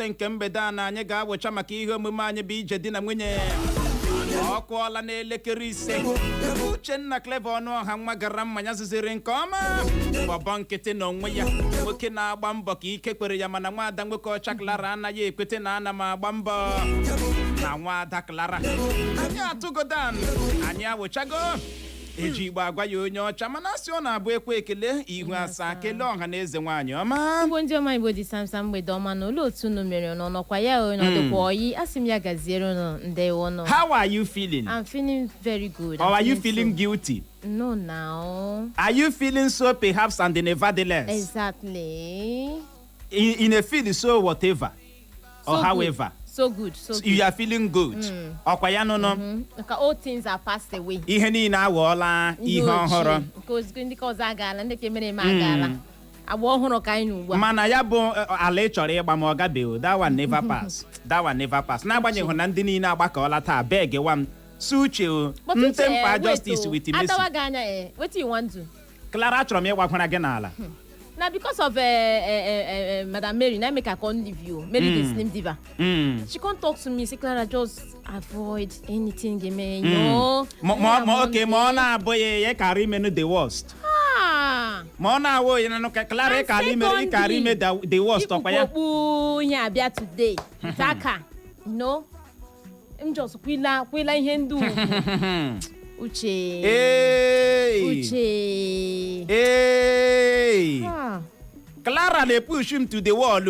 ise nke mgbede a na anyị ga-awụcha maka ihe omume anyị bụ ije di na nwunye. Ọ kụọla n'elekere ise. Uchenna Clever Ọnụọha nwa gara mmanya zuziri nke ọma. Bọbọ nkịtị n'onwe ya. Nwoke na-agba mbọ ka ike kwere ya mana nwaada nwoke ọcha Clara anaghị ekwete na ana m agba mbọ. Na nwaada Clara. Anyị atụgodan. Anyị awụchago. Eji Igbo agwa ya onye ọcha mana asị ọ na-abụ ekwe ekele ihu asaa kelee ọha na eze nwaanyị ọma. Igbo ndị ọma Igbo dị samsam mgbede ọma na ụlọ otu unu mere n'ọnọkwa ya ọnọdụkwa oyi asị m ya gaziere unu ndewo nọ. How are you feeling? I'm feeling very good. Or are you feeling guilty? No, now. Are you feeling so perhaps and nevertheless? Exactly. In a feel so whatever or So however. good. So good. You are feeling good. Ọkwa ya nụnụ. Like all things are passed away. Ihe niile awọọla ihe ọhụrụ. Because ndị ka ọzọ agaala ndị ka mere eme agaala. Agba ọhụrụ ka anyị n'ugbu a. Mana ya bụ ala ị chọrọ ịgba ma ọ gabeghị. That one never pass. That one never pass. N'agbanyeghị na ndị niile agbakọọla taa begewa m. Suche o. Ntempa justice with mercy. Adawa gị anya what do you want to? Clara achọrọ m ịgwakwara gị n'ala. Now because of Madam Mary, now make her can't leave you. Mary the Slim Diva. She can't talk to me. Say Clara, just avoid anything they may know. Okay, Mona boy, ye carry me the worst. Mona wo you know Clara carry me the worst of ya. Yeah, be today. Taka, no. I'm just kwila Hindu. Uche. Hey. Clara they push him to the wall.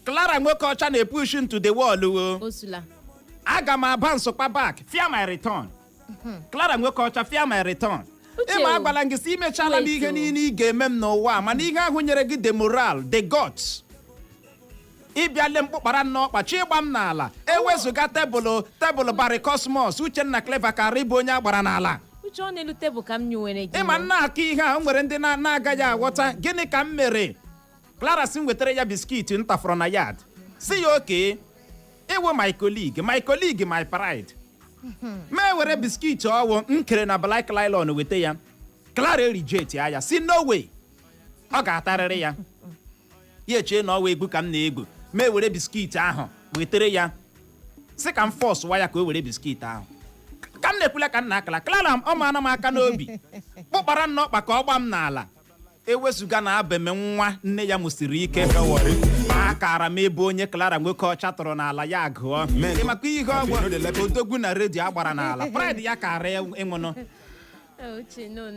Clara Mokocha they push him to the wall. Osula. Aga ma bounce back. Fear my return. Clara Mokocha fear my return. Ema agbala ngi si mechala m ihe niile ị ga-eme m n'ụwa mana ihe ahụ nyere gị the moral the gods ịbịa le mkpụkpara n'ọkpa chi ịgba m n'ala ewezuga tebụl Barry Cosmos Uchenna Clever ka rịbụ onye agbara n'ala uche ọ na-elu tebụl ka m nyewere gị ịma nna aka ihe a nwere ndị na-agaghị aghọta gịnị ka m mere Clara si m wetara ya biskit ntafọrọ na yard si ya oke iwe my colleague my pride ma were biskit ọwụ m kere na black nylon weta ya Clara reject ya si no way ọ ga-atarịrị ya ya echee na ọwa egwu ka m na-egwu ma were biskit ahụ wetere ya si ka m force wa ya ka o were biskit ahụ ka m na-ekwula ka m na-akala Clara ọ ma ana m aka n'obi kpụkpara nnọkpa ka ọ gba m n'ala ewezuga na abeme nwa nne ya mụsiri ike akara m ebe onye Clara nwoke ọcha tụrụ n'ala ya gụọ maka ihe ọgwụ odogwu na redio agbara n'ala pride ya kara ịnwụnụ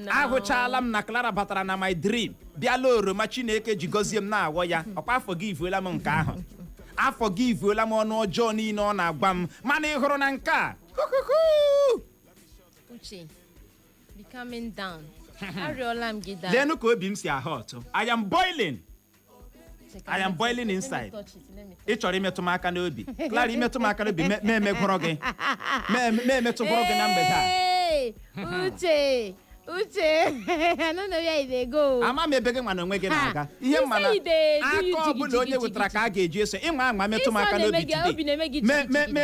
ahụchala m na Clara batara na my dream bịala oroma Chineke ji gọzie m na-awọ ya ọkwa afọ gị ivuola m nke ahụ afọ gị ivuola m ọnụ ọjọọ niile ọ na-agwa m mana ị hụrụ na nke a Uche, be calming down. Arịọla m gị daa. Leenụ ka obi m si ahụ ọtụ. I am boiling inside. Ị chọrọ imetụ m aka n'obi. Clara imetụ m aka n'obi emegwụrọ gị. Emetụgwụrụ gị na mgbede a. Uche, I don't know where they go. Ama m ebe gị nwa na onwe gị na-aga. Ihe mana aka ọbụla onye wetara ka a ga-eji eso ịnwa anwa metụ m aka n'obi today.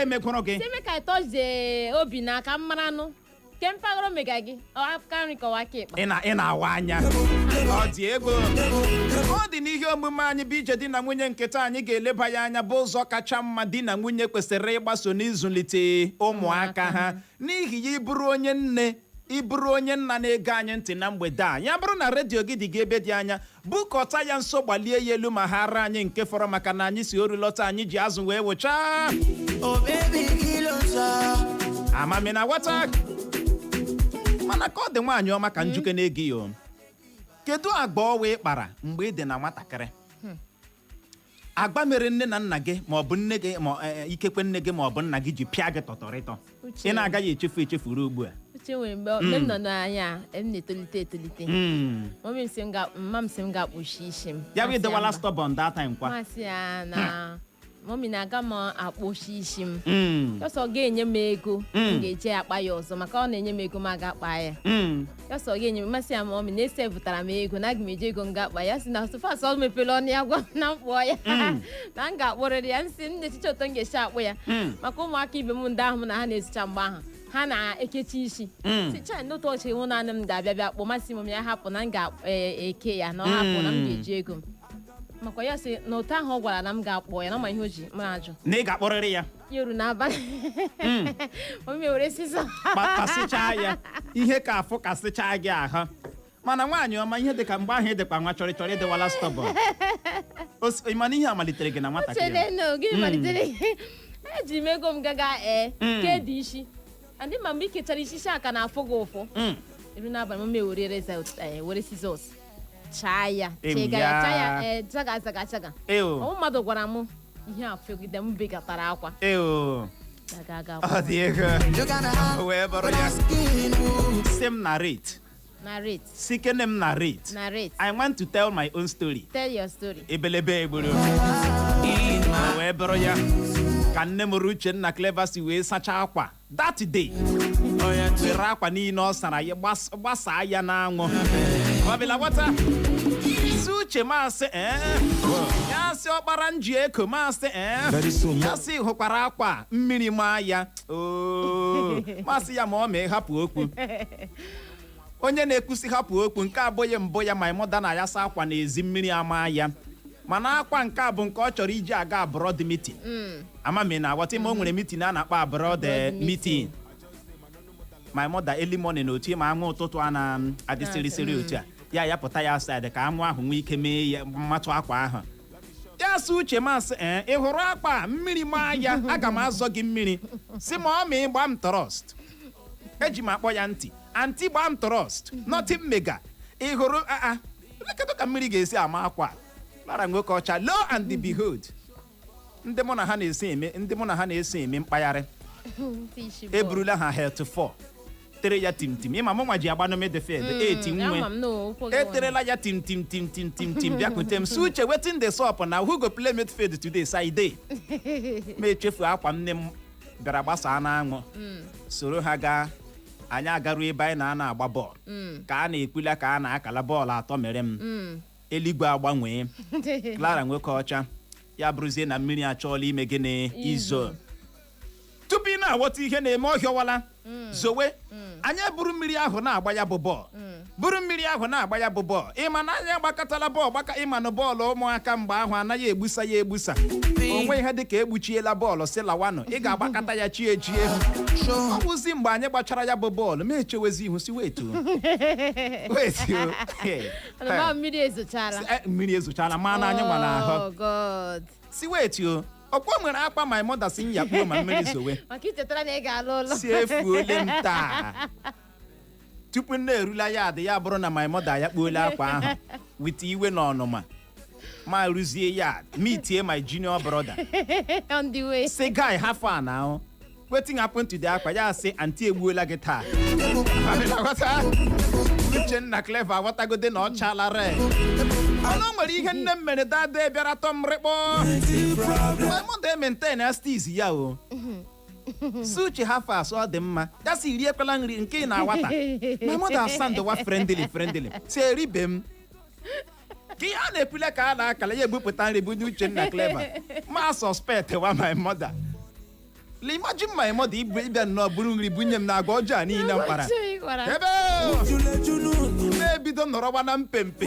Emegwụrụ gị. Say make I touch the obi n'aka mmaranụ. Kempagoro mega gị aka nri kọwa aka ịkpa ị na-awa anya ọ dị ego ọ dị n'ihe omume anyị bụ ije di na nwunye nketa anyị ga-eleba ya anya bụ ụzọ kacha mma di na nwunye kwesịrị ịgbaso n'ịzụlite ụmụaka ha n'ihi ya ịbụrụ onye nna na-ege anyị ntị na mgbede a ya bụrụ na redio gị dị gị ebe dị anya bukọta ya nso gbalie ya elu ma ha ara anyị nke fọrọ maka na anyị si orulọta anyị ji azụ wee wụchaa amami na wata mana ka ọ dị nwaanyị ọma ka njuke na-ege ya kedu agba ọwa ị kpara mgbe ị dị na nwatakịrị agba mere nne na nna gị ma ọ bụ nne gị ma ikekwe nne gị ma ọ bụ nna gị ji pịa gị tọtọrịtọ ị na-agaghị echefuru ugbu a Uche nwere mgbe m nọ n'anya m na-etolite mma m si m ga-akpụchi isi m ya bụ idewala stọbọn that time kwa masị ya na mọmi na-aga m akpụchi isi m ọsọ ga-enye m ego m ga-eje akpa ya ọzọ maka ọ na-enye m ego m aga-akpa ya ọsọ ga-enye m masị ya mọmi na-esevụtara m ego na aga m eje ego m ga-akpa ya si na sofas ọ mepere ọnụ ya gwa m na mkpọ ya na m ga-akpọrịrị ya nsị m na-echiche ụtọ m ga-esi akpụ ya maka ụmụaka ibe m ndị ahụ m na ha na-esicha mgbe ahụ ha na-ekechi isi sicha n'otu ọchị hụ naanị m ga-abịa bịa kpọ masị m ya hapụ na m ga-eke ya na ọ hapụ na m ga-eji ego m makwa ya sị na ụtọ ahụ ọ gwara na m ga-akpọ ya na ma ihe o ji m ajụ na ị ga-akpọrịrị ya ya eru n'abalị omi were sịsọ kasịchaa ya ihe ka afụ kasịchaa gị ahụ mana nwaanyị ọma ihe dịka mgbe ahụ ịdịkwa nwa chọrọ ịdịwala stọbọn mana ihe a malitere gị na nwatakịrị malitere eji m ego m gaga ke dị isi ndị ma mgbe ikechara isi aka na-afụ gị ụfụ eru n'abalị m were sizọs chaa ya chaga ọmụ mmadụ gwara m ihe a fegide m begatara akwa ọ dị ego wee bụrụ ya si m narrate si kene m narrate I want to tell my own story tell your story ebelebe egboro wee bụrụ ya ka nne m Uchenna Clever si wee sachaa akwa that day were akwa niile ọ sara ya gbasaa ya n'anwụ ọbịla wata isi uche masị ya sị ọkpara nji eko masị ya sị hụkwara akwa mmiri maa ya masị ya ma ọ mee hapụ okwu onye na-ekwusi hapụ okwu nke abụghị mbụ ya my mother na ya sa akwa n'ezi mmiri ama ya mana akwa nke a bụ nke ọ chọrọ iji aga abroad meeting ama m na aghọta ma o nwere meeting a na-akpọ abroad meeting my mother early morning otu ma anwụ ụtụtụ a na-adịsịrịsịrị otu a ya ya pụta ya side ka anwụ ahụ nwee ike mee ya mmatụ akwa ahụ ya sị uche masị ị hụrụ akpa mmiri maa ya aga m azọ gị mmiri si ma ọ ma ị gbaa m trọst eji m akpọ ya ntị anti gbaa m trọst nothing mega ị hụrụ kedu ka mmiri ga-esi ama akwa lara nwoke ọcha lo and behold ndị mụ na ha na-eso eme mkpagharị eburula ha heretofọ tere ya timtim ịma mụ nwa ji agbanụ midfield 8 nwe eterela ya timtim bịakwute m si uche wetin the sop na who go play midfield today Saide ma echefu akwa nne m bịara gbasaa n'anwụ soro ha gaa anyị agaruo ebe anyị na-ana agba bọọlụ ka a na-ekwula ka a na-akala bọọlụ atọ mere m eluigwe agbanwee Clara nwoke ọcha ya bụrụzie na mmiri achọọla ime gịnị izo tupu ị na-aghọta ihe na-eme ọhịọwala zowe anyị buru mmiri ahụ na-agba ya bụ bọọlụ ịma na anyị agbakọtala bọọlụ ịma na bọọlụ ụmụaka mgbe ahụ anaghị egbusa ya egbusa onwe ihe dịka egbuchiela bọọlụ si lawanụ ị ga-agbakọta ya chie ọ bụzi mgbe anyị gbachara ya bụ bọọlụ ma echewezi ihu si wetu mmiri ezochala ma na anyị gbara ahụ si wetu ọkwa nwere akpa my mother si m yakpuo ma mmiri zowe si efuole m taa tupu nne erula ya adị ya bụrụ na my mother yakpuola akwa ahụ wite iwe na ọnụma ma rụzie ya meetie my junior brother si guy half an hour wetin happen to the akwa ya sị anti egbuola gị taa Uchenna Clever aghọtagode na ọ chala red ọnụ nwere ihe nne m mere dada bịara tọ m rịkpọ my mother maintain stis ya o si uche ha fas ọ dị mma ya si iri ekwela nri nke ị na-awata my mother asandowa friendly si eribe m ka ihe a na-ekwule ka a na-akala ya ebupụta nri bụ Uchenna Clever ma suspect wa my mother imagine my mother ịbịa nnọọ buru nri bunye m na agwa ọjọọ niile mkpara ebe na-ebido nọrọwa na mpempe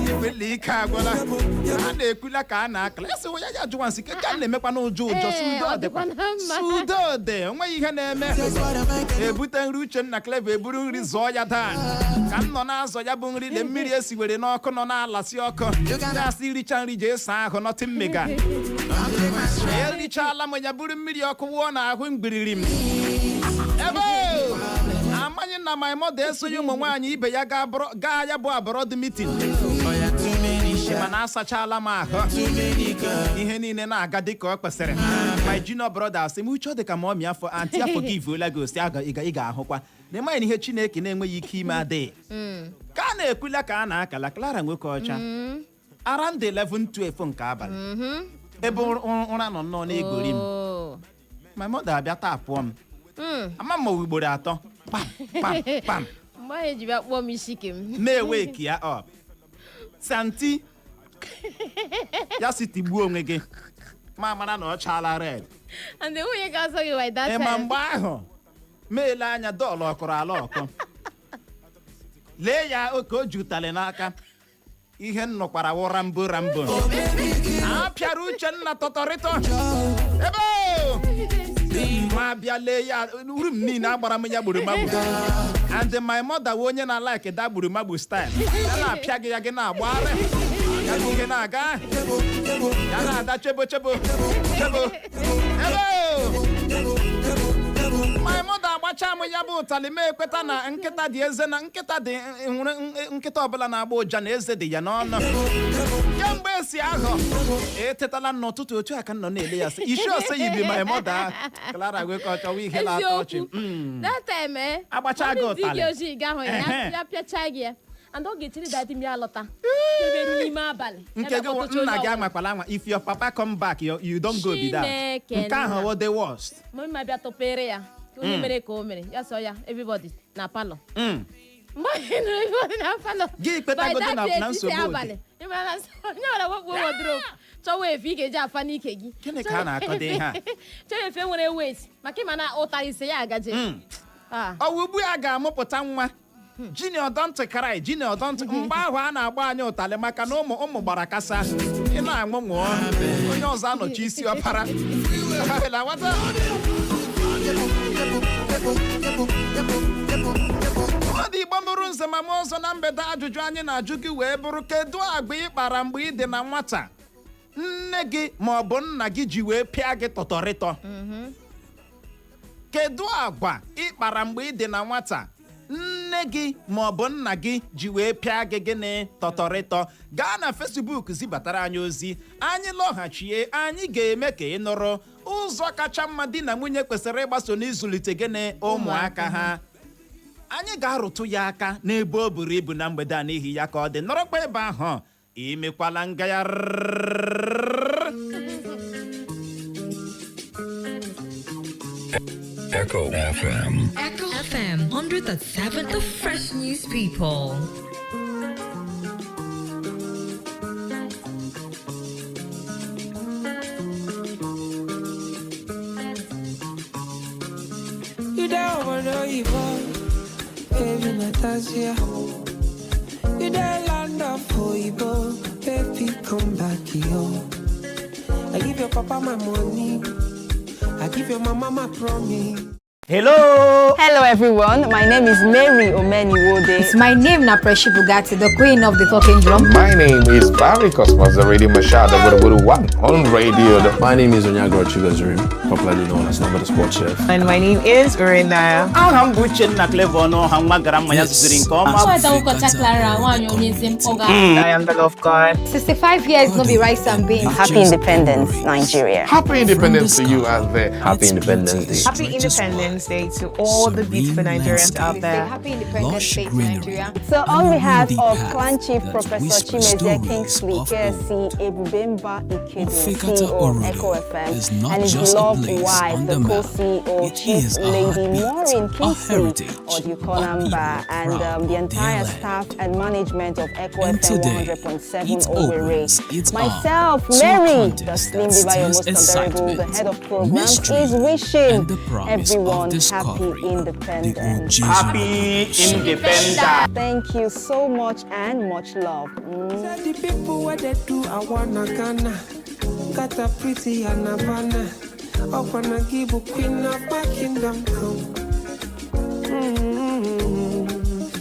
ekwela ike agwala a na-ekwula ka a na-akala ya sị ya jụwa nsị ka a na-emekwa n'ụjọ sudo dị onweghị ihe na-eme ebute nri Uchenna Clever eburu nri zụọ ya daa ka m nọ na-azọ ya bụ nri na mmiri esiwere n'ọkụ nọ na-alasị ọkụ ya sị iricha nri jee saa ahụ nọtị mmega erichala m ya buru mmiri ọkụ wụọ n'ahụ mgbiriri m ebe amaghị na my mother esonye ụmụ nwaanyị ibe ya gaa ya bụ abroad meeting mana asachala m ahụ ihe niile na-aga dịka ọ kwesịrị my junior brother asị m uche ọ dị ka ma ọmị afọ anti afọ gị ivuola gị osi ị ga-ahụkwa na ịmaghị na ihe Chineke na-enweghị ike ime adịghị ka a na-ekwula ka a na-akala Clara nwoke ọcha around 11-12 nke abalị ebe ụra nọ nnọọ na-egori m my mother abịa taa pụọ m ama m ugboro atọ pam na-eweki ya up santi ya si tigbuo onwe gị ma mara na ọ chala red ma mgbe ahụ meele anya dọọlụ ọkụrụ ala ọkụ lee ya oke o jutale n'aka ihe nnụkwara wụ rambo a pịara Uchenna tọtọrịtọ ebe ma bịa lee ya uru m niile agbara m ya gburugburu and my mother wụ onye na-like da gburugburu style ya na-apịa gị ya gị na-agbagharị ya bụ ihe na-aga ya na-ada chebo my mother agbacha m ya bụ ụtalị ma ekweta na nkịta dị eze na nkịta dị nwere nkịta ọbụla na-agba ụja na eze dị ya n'ọnụ kemgbe esi ahụ etetala n'ụtụtụ otu a ka nọ na-ele ya sị isi ose yibi my mother Clara nwoke ọcha wee ihe na-atọ ọchị agbacha gị ụtalị nke gị nna gị amakwala anwa if your papa come back you don't go be that nke ahụ wo the worst onye mere ka o mere ya sọ ya everybody na palọ gị kpetagodi na nsogbu chọwa efe ị ga-eji afa n'ike gị gịnị ka a na-akọdo ihe a chọwa efe nwere wet maka ịma na ụta ise ya agaje ọwụ ugbu a ga-amụpụta nwa Junior don't cry, Junior don't. Mgbe ahụ a na-agba anyị ụtalị maka na ụmụ gbara kasa. Ị na-aṅụ ṅụọ. Onye ọzọ anọchi isi ọpara. Ọ dị Igbo mụrụ nze ma m ọzọ na mgbede ajụjụ anyị na-ajụ gị wee bụrụ kedu agba ị kpara mgbe ị dị na nwata nne gị ma ọ bụ nna gị ji wee pịa gị tọtọrịtọ. Kedu agba ị kpara mgbe ị dị na nwata nne gị ma ọ bụ nna gị ji wee pịa gị gịnị tọtọrịtọ? Gaa na Facebook zibatara anyị ozi, anyị lọghachie anyị ga-eme ka ị nụrụ ụzọ kacha mma di na nwunye kwesịrị ịgbaso n'ịzụlite gịnị ụmụaka ha. Anyị ga-arụtụ ya aka n'ebe o buru ibu na mgbede a n'ihi ya ka ọ dị nọrọkwa ebe ahụ imekwala ngagharị. Echo FM. Echo FM 100.7 The Fresh News People. You don't wanna evolve, baby Natasha. You don't land up for Ibo, baby come back here. I give your papa my money, I give your mama my promise. Hello! Hello everyone, my name is Mary Omeniwode. It's my name na Preshi Bugatti, the queen of the talking drum. My name is Barry Cosmos, the radio Mashada, one on radio. My name is Onyago Chigazuri, popularly known as Number the Sports Chef. And my name is Urinaya. I'm Buchen na Clevono, Hangmagaram Mayazrin I am the love god. 65 years, no be rice and beans. Happy Independence, Nigeria. Happy Independence to you out there. Happy Independence Day. Happy Independence Day to all the beautiful Nigerians out there. Happy Independence Day to Nigeria. So on behalf of Clan Chief Professor Chimezie Kingsley, KSC, Ebubemba Ikedu, CEO of Echo FM, and his beloved wife, the co-CEO, Chief Lady Maureen Kingsley, Odukonamba, and the entire staff and management of Echo FM 100.7 Owerri. Myself, Mary, the Slim Divayo Most Honorable, the head of programs, is wishing everyone happy independence. Happy Independence. Thank you so much and much love. The people what they do, I wanna Ghana. Got a pretty and a banner. Up and I give a queen of my kingdom come.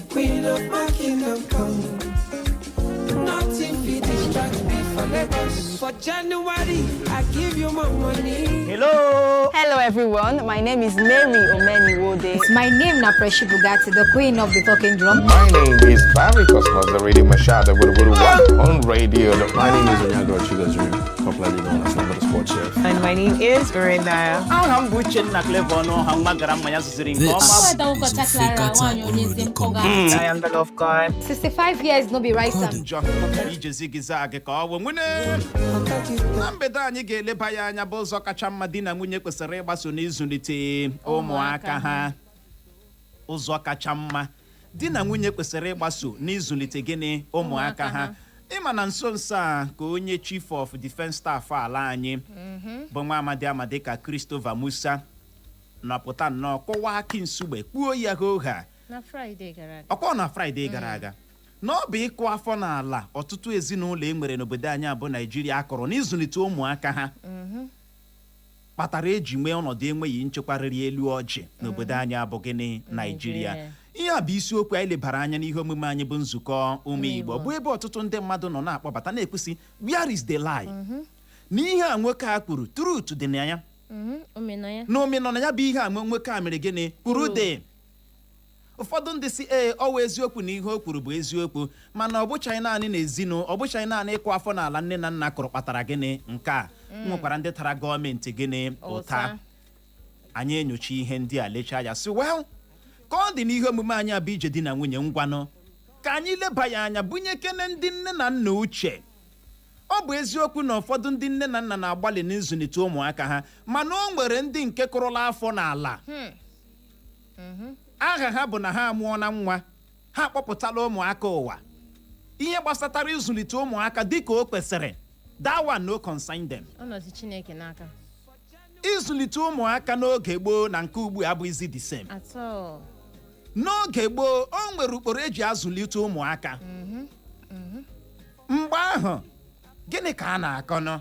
Queen of my kingdom come. Nothing be distract me for Lagos. For January, I give you my money. Hello! Hello everyone, my name is Mary Omeniwode. It's my name na Preshi Bugatti, the queen of the talking drum. My name is Barry Cosmos, the radio Mashada, one on radio. My name is Onyago Chigazuri, popularly known as Number the Sports Chef. And my name is Urinaya. I'm Buchen na Clevono, Hangmagaram Mayazrin. I am the love god. 65 years, no be rice and na mgbede anyị ga-eleba ya anya bụ ụzọ kacha mma di na nwunye kwesịrị ịgbaso n'ịzụlite ụmụaka ha. Ụzọ kacha mma di na nwunye kwesịrị ịgbaso n'ịzụlite gịnị ụmụaka ha. Ịma na nso nso a ka onye chief of defense staff ala anyị bụ nwa amadi ka Christopher Musa nọpụta nnọọ kọwaa aki nsugbe kpuo ya ha na Friday gara aga. Ọkwa na Friday gara aga n'ọbụ ịkụ afọ n'ala ọtụtụ ezinụlọ enwere n'obodo anyị abụ Naijiria akọrọ n'ịzụlite ụmụaka ha kpatara eji mee ọnọdụ enweghị nchekwa rịrị elu ọjị n'obodo anyị abụ gịnị Naijiria. Ihe a bụ isiokwu anyị lebara anya n'ihe omume anyị bụ nzukọ ụmụ Igbo bụ ebe ọtụtụ ndị mmadụ nọ na-akpọbata na-ekwusị where is the lie? N'ihe a nwoke a kwuru truth dị na ya na omenala ya bụ ihe a nwoke a mere gịnị kwuru dị. Ụfọdụ ndị si ọwa eziokwu na ihe o kwuru bụ eziokwu mana ọ bụchaghị naanị n'ezinụ ọ bụchaghị naanị ịkụ afọ n'ala nne na nna kụrụ kpatara gịnị nke a nwekwara ndị tara gọọmenti gịnị ụta. Anyị enyocha ihe ndị a lechaa ya si ka ọ dị n'ihe omume anyị abụ ije di na nwunye ngwanụ ka anyị leba ya anya bunye kene ndị nne na nna uche. Ọ bụ eziokwu na ụfọdụ ndị nne na nna na-agbalị n'ịzụlite ụmụaka ha mana o nwere ndị nke kụrụla afọ n'ala aha ha bụ na ha amụọ na nwa ha kpọpụtala ụmụaka ụwa. Ihe gbasatara ịzụlite ụmụaka dịka o kwesịrị that one no concern them. Ọnọdụ Chineke n'aka. Ịzụlite ụmụaka n'oge gboo na nke ugbu a abụghịzi the same. n'oge gboo o nwere ukporo eji azụlite ụmụaka mgbe ahụ gịnị ka a na-akọnọ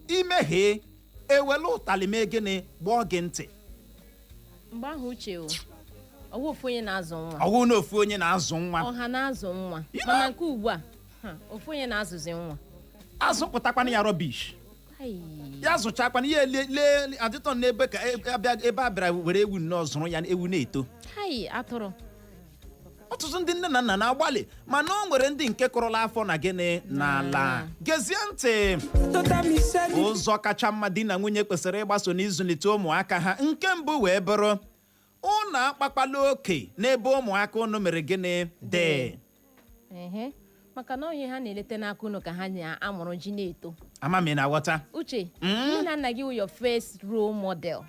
imehie ewelu ụtalị mee gịnị gbọọ gị ntị mgbe ahụ uche ọwụ ofu onye na-azụ nwa ọwụ na ofu onye na-azụ nwa ọha na-azụ nwa mana nke ugbu a ofu onye na-azụzi nwa azụpụtakwana ya rọbish ya zụchakwana ihe lee adịtọ n'ebe ka ebe a bịara were ewu nnọọ zụrụ ya ewu na-eto atụrụ ọtụtụ ndị nne na nna na-agbalị mana o nwere ndị nke kụrụla afọ na gịnị n'ala gezie ntị ụzọ kacha mma di na nwunye kwesịrị ịgbaso n'ịzụlite ụmụaka ha nke mbụ wee bụrụ unu akpakwala oke n'ebe ụmụaka unu mere gịnị dị maka na onye ha na-eleta n'aka unu ka ha na-amụrụ ji na-eto amami na-aghọta uche nne na nna gị wụ your first role model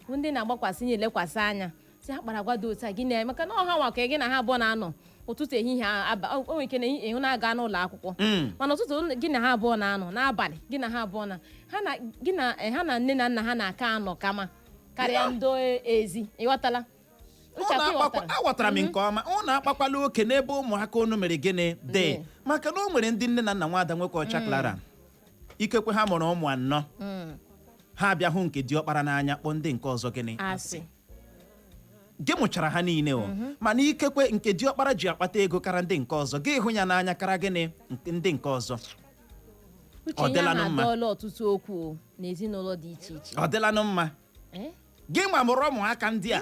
ndị na-agbakwasị na-elekwasị anya si ha kpara agwa dị otu a gị na maka na ọha nwa ka gị na ha abụọ na-anọ ụtụtụ ehihie o nwere ike na ịhụ na-aga n'ụlọ akwụkwọ mana ụtụtụ gị na ha abụọ na-anọ n'abalị gị na ha abụọ na ha na nne na nna ha na-aka anọ kama karịa ndị ezi ịghọtala aghọtara m nke ọma unu akpakwala oke n'ebe ụmụaka unu mere gịnị dị maka na o nwere ndị nne na nna nwada nwoke ọcha Clara ikekwe ha mụrụ ụmụ anọ ha abịa hụ nke diọkpara n'anya kpọọ ndị nke ọzọ gịnị asị gị mụchara ha niile mana ikekwe nke diọkpara ji akpata ego kara ndị nke ọzọ gị hụ ya n'anya kara gịnị ndị nke ọzọ ọ dịlanụ mma ọtụtụ okwu n'ezinụlọ dị iche iche ọ dịlanụ mma gị nwa mụrụ ụmụaka ndị a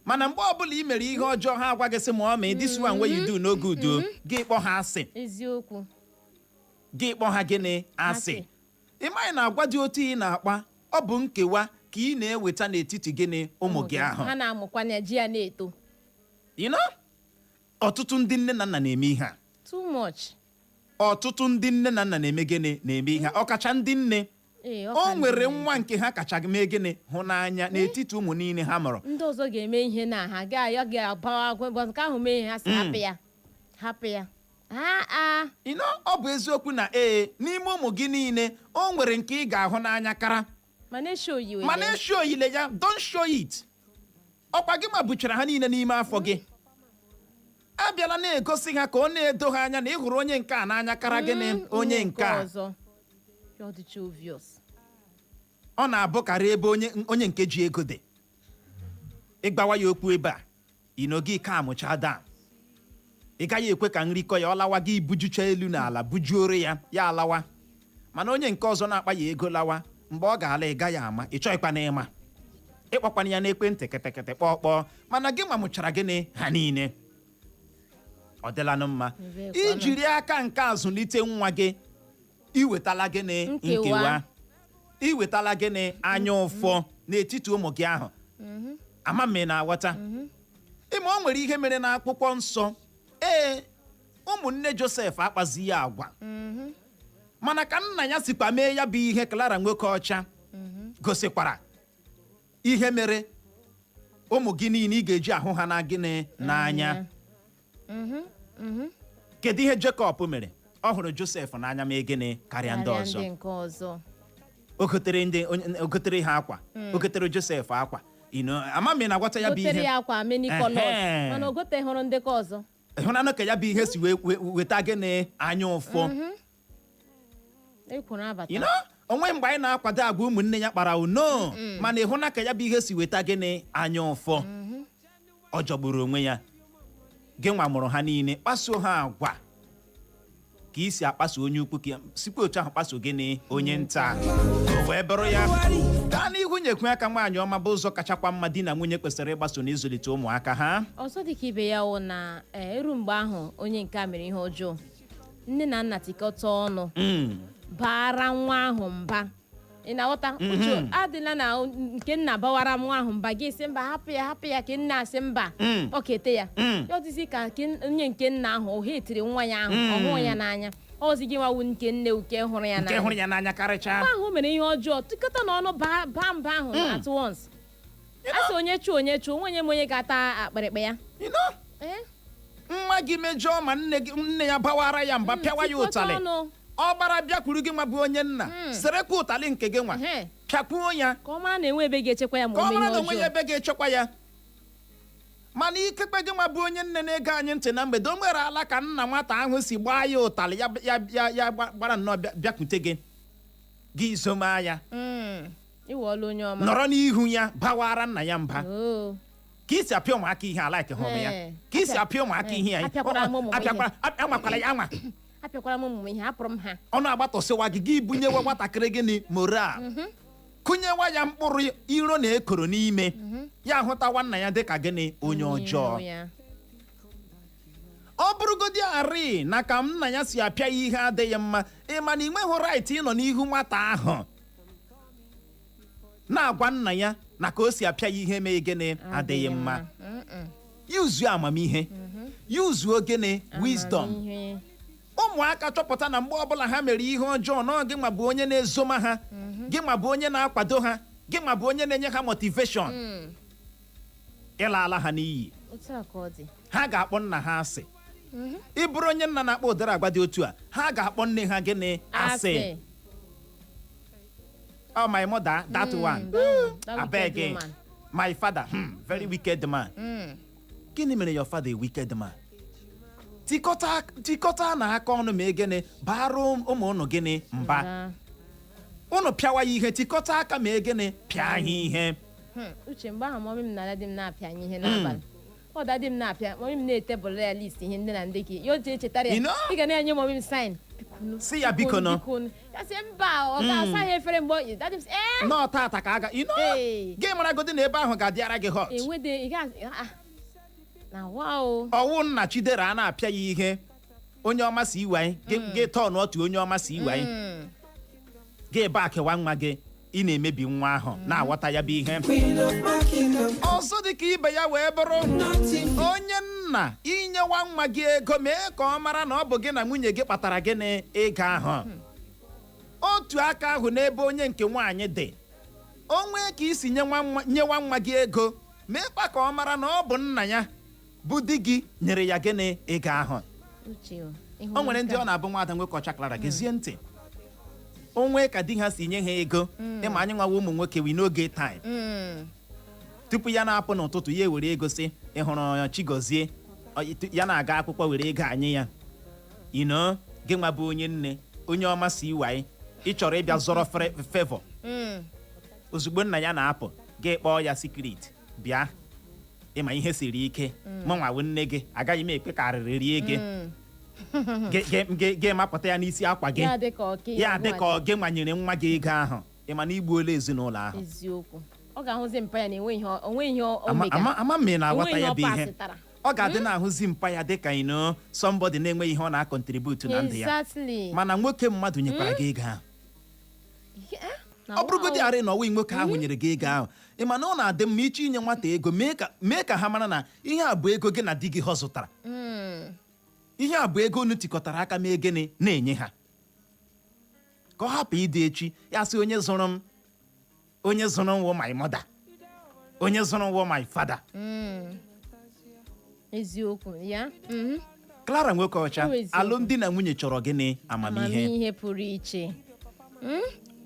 mana mgbe ọbụla ị mere ihe ọjọọ ha agwa gị sị ma ọ ma this one way you do n'oge udo gị kpọ ha asị eziokwu gị kpọ ha gịnị asị ịmaghị na agwa dị otu ị na-akpa ọ bụ nkewa ka ị na-eweta n'etiti gịnị ụmụ gị ahụ ha na-amụkwanya ji ya na-eto ọtụtụ ndị nne na nna na-eme ihe a too much ọtụtụ ndị nne na nna na-eme gịnị na-eme ihe ọkacha ndị nne o nwere nwa nke ha kacha mee gịnị hụ n'anya n'etiti ụmụ niile ha mụrụ ndị ọzọ ga-eme ihe na ha ga-abawa agwa nke ahụ mee ihe ha si hapụ ya ọ bụ eziokwu na n'ime ụmụ gị niile o nwere nke ị ga-ahụ n'anya kara mana eshi oyile ya don't show it ọkwa gị ma buchara ha niile n'ime afọ gị abịala na-egosi ha ka ọ na-edo ha anya na ị hụrụ onye nke a n'anya kara gịnị onye nke a ọ na-abụkarị ebe onye nke ji ego dị ịgbawa ya okwu ebe a inogi ka amụcha dam ị gaghị ekwe ka nrikọ ya ọ lawa gị bujucha elu na ala bujuoro ya alawa mana onye nke ọzọ na-akpa ya ego lawa mgbe ọ ga-ala ị gaghị ama ị chọghịkwa na ịma ịkpọkwana ya n'ekwentị kịtịkịtị kpọọ mana gị ma mụchara gịnị ha niile ọ dịlanụ mma ijiri aka nke azụlite nwa gị iwetala gịnị nkewa iwetala gịnị anya ụfọ n'etiti ụmụ gị ahụ ama m na-aghọta ịma o nwere ihe mere n'akwụkwọ nsọ ụmụnne Josef akpazi ya agwa mana ka nna ya sikwa mee ya bụ ihe Clara nwoke ọcha gosikwara ihe mere ụmụ gị niile ị ga-eji ahụ ha na gịnị n'anya kedu ihe Jekọb mere ọ hụrụ Josef n'anya mee gịnị karịa ndị ọzọ o gotere ha akwa o gotere Josef akwa ama m na-agwata ya bụ ihe mana o gote hụrụ ndị ọzọ ịhụnanụ ka ya bụ ihe si weta gịnị anya ụfọ onwe mgbe anyị na-akwado agwa ụmụnne ya kpara uno mana ịhụna ka ya bụ ihe si weta gịnị anya ụfọ ọ jọgburu onwe ya gị nwa mụrụ ha niile kpaso ha agwa ka isi akpaso onye ukwu ka sikwa otu ahụ kpaso gịnị onye nta wee bụrụ ya gaa n'ihu nyekwe aka nwaanyị ọma bụ ụzọ kachakwa mma di na nwunye kwesịrị ịgbaso n'ịzụlite ụmụaka ha ọzọ dịka ibe ya wụ na eru mgbe ahụ onye nke a mere ihe ọjọọ nne na nna tikọta ọnụ bara nwa ahụ mba ị na-aghọta uche adịla na nke nna bawara nwa ahụ mba gị sị mba hapụ ya ka nna asị mba ọ kete ya ya ọdịzi ka onye nke nna ahụ o hetiri nwa ya ahụ ọ hụrụ ya n'anya ọzi gị nwawu nke nne uke hụrụ ya n'anya karịcha nwa ahụ mere ihe ọjọọ tikọta n'ọnụ baa mba ahụ at once asị onye chụọ onye ga-ata akpịrịkpa ya nwa gị mejọọ ma nne ya bawara ya mba pịawa ya ụtalị ọ gbara bịakwuru gị nwa bụ onye nna serekwa ụtalị nke gị nwa pịakwuo ya ka ọ mara na enwe ebe ga-echekwa ya ma o mee ihe ọjọọ ebe ga-echekwa ya mana ikekpe gị nwa bụ onye nne na-ege anyị ntị na mgbede o nwere ala ka nna nwata ahụ si gbaa ya ụtalị ya gbara nnọọ bịakwute gị zoma ya nọrọ n'ihu ya bawara nna ya mba ka isi apịa ụmụaka ihe ala ike hụrụ ya ka isi apịa ụmụaka ihe ya anwakwala ya anwa apịakwara m ụmụ ihe apụrụ m ha ọnụ agbatọsịwa gị bunyewe nwatakịrị gịnị moral kụnyewa ya mkpụrụ iro na ekoro n'ime ya ahụtawa nna ya dịka gịnị onye ọjọọ ọ bụrụgodi arị na ka nna ya si apịa ya ihe adịghị mma ịma na ị nweghị right ịnọ n'ihu nwata ahụ na-agwa nna ya na ka o si apịa ya ihe mee gịnị adịghị mma yuzuo amamihe yuzuo gịnị wisdom ụmụaka chọpụta na mgbe ọbụla ha mere ihe ọjọọ na gị ma bụ onye na-ezoma ha gị ma bụ onye na-akwado ha gị ma bụ onye na-enye ha motivation ịla ala ha n'iyi ha ga-akpọ nna ha asị ị bụrụ onye nna na-akpọ ụdịrị agwa dị otu a ha ga-akpọ nne ha gịnị asị oh my mother that one abeg my father very wicked man gịnị mere your father a wicked man tikọta na aka ọnụ ma gịnị bara ụmụ ụnụ gịnị mba ụnụ pịawa ya ihe tikọta aka ma gịnị pịa ha ihe uche mgbe ahụ mọmị m na dadi m na-apịa anyị ihe n'abalị ọ dadi m na-apịa mọmị m na-etebụl ya list ihe ndị na ndị gị ya oji echetara ya ị ga na-enye mọmị m sain si ya biko nọ ya sị mba ọ ga-asa ya efere mgbe oyi dadi m sị nọ tata ka aga gị maragodi na ebe ahụ ga-adịara gị hot ọwụ nna Chidera a na-apịa ya ihe onye ọma si iwe gị tọọ otu onye ọma si iwe gị ebe akewa nwa gị ị na-emebi nwa ahụ na-aghọta ya bụ ihe ọzọ dị ka ibe ya wee bụrụ onye nna inyewa nwa gị ego mee ka ọ mara na ọ bụ gị na nwunye gị kpatara gị na ego ahụ otu aka ahụ n'ebe onye nke nwaanyị dị o nwee ka isi nyewa nwa gị ego meekwa ka ọ mara na ọ bụ nna ya bụ di gị nyere ya gịnị ego ahụ o nwere ndị ọ na-abụ nwaada nwekọcha Clara gezie ntị o nwee ka di ha si nye ha ego ịma anyị nwawa ụmụ nwoke wi n'oge time tupu ya na-apụ n'ụtụtụ ya ewere ego si ịhụrụ Chigozie ya na-aga akwụkwọ were ego anyị ya ino gị nwa bụ onye nne onye ọma si iwe ị chọrọ ịbịa zọrọ favor ozugbo nna ya na-apụ gị kpọọ ya secret bịa ịma ihe siri ike mụ nwawo nne gị agaghị m ekpe ka arịrị rie gị gị mapụta ya n'isi akwa gị ya dị ka gị manyere nwa gị ego ahụ ịma na igbuola ezinụlọ ahụ eziokwu ọ ga-ahụzi mpa ya na onwe ihe ama mme na-aghọta ya bụ ihe ọ ga-adị na-ahụzi mpa ya dị ka somebody na-enweghị ihe ọ na-akọntributu na ndụ ya mana nwoke mmadụ nyekwara gị ego ahụ ọ bụrụgodị arị na ọnwa nwoke ahụ nyere gị ego ahụ ị ma na ọ na-adị mma ịchọ inye nwata ego mee ka ha mara na ihe a bụ ego gị na di gị ha zụtara ihe a bụ ego unu tikọtara aka mee gịnị na-enye ha ka ọ hapụ ịdị echi ya sị onye zụrụ m wụ my mother onye zụrụ m wụ my father eziokwu ya Clara nwoke ọcha alụmdi na nwunye chọrọ gịnị amamihe pụrụ iche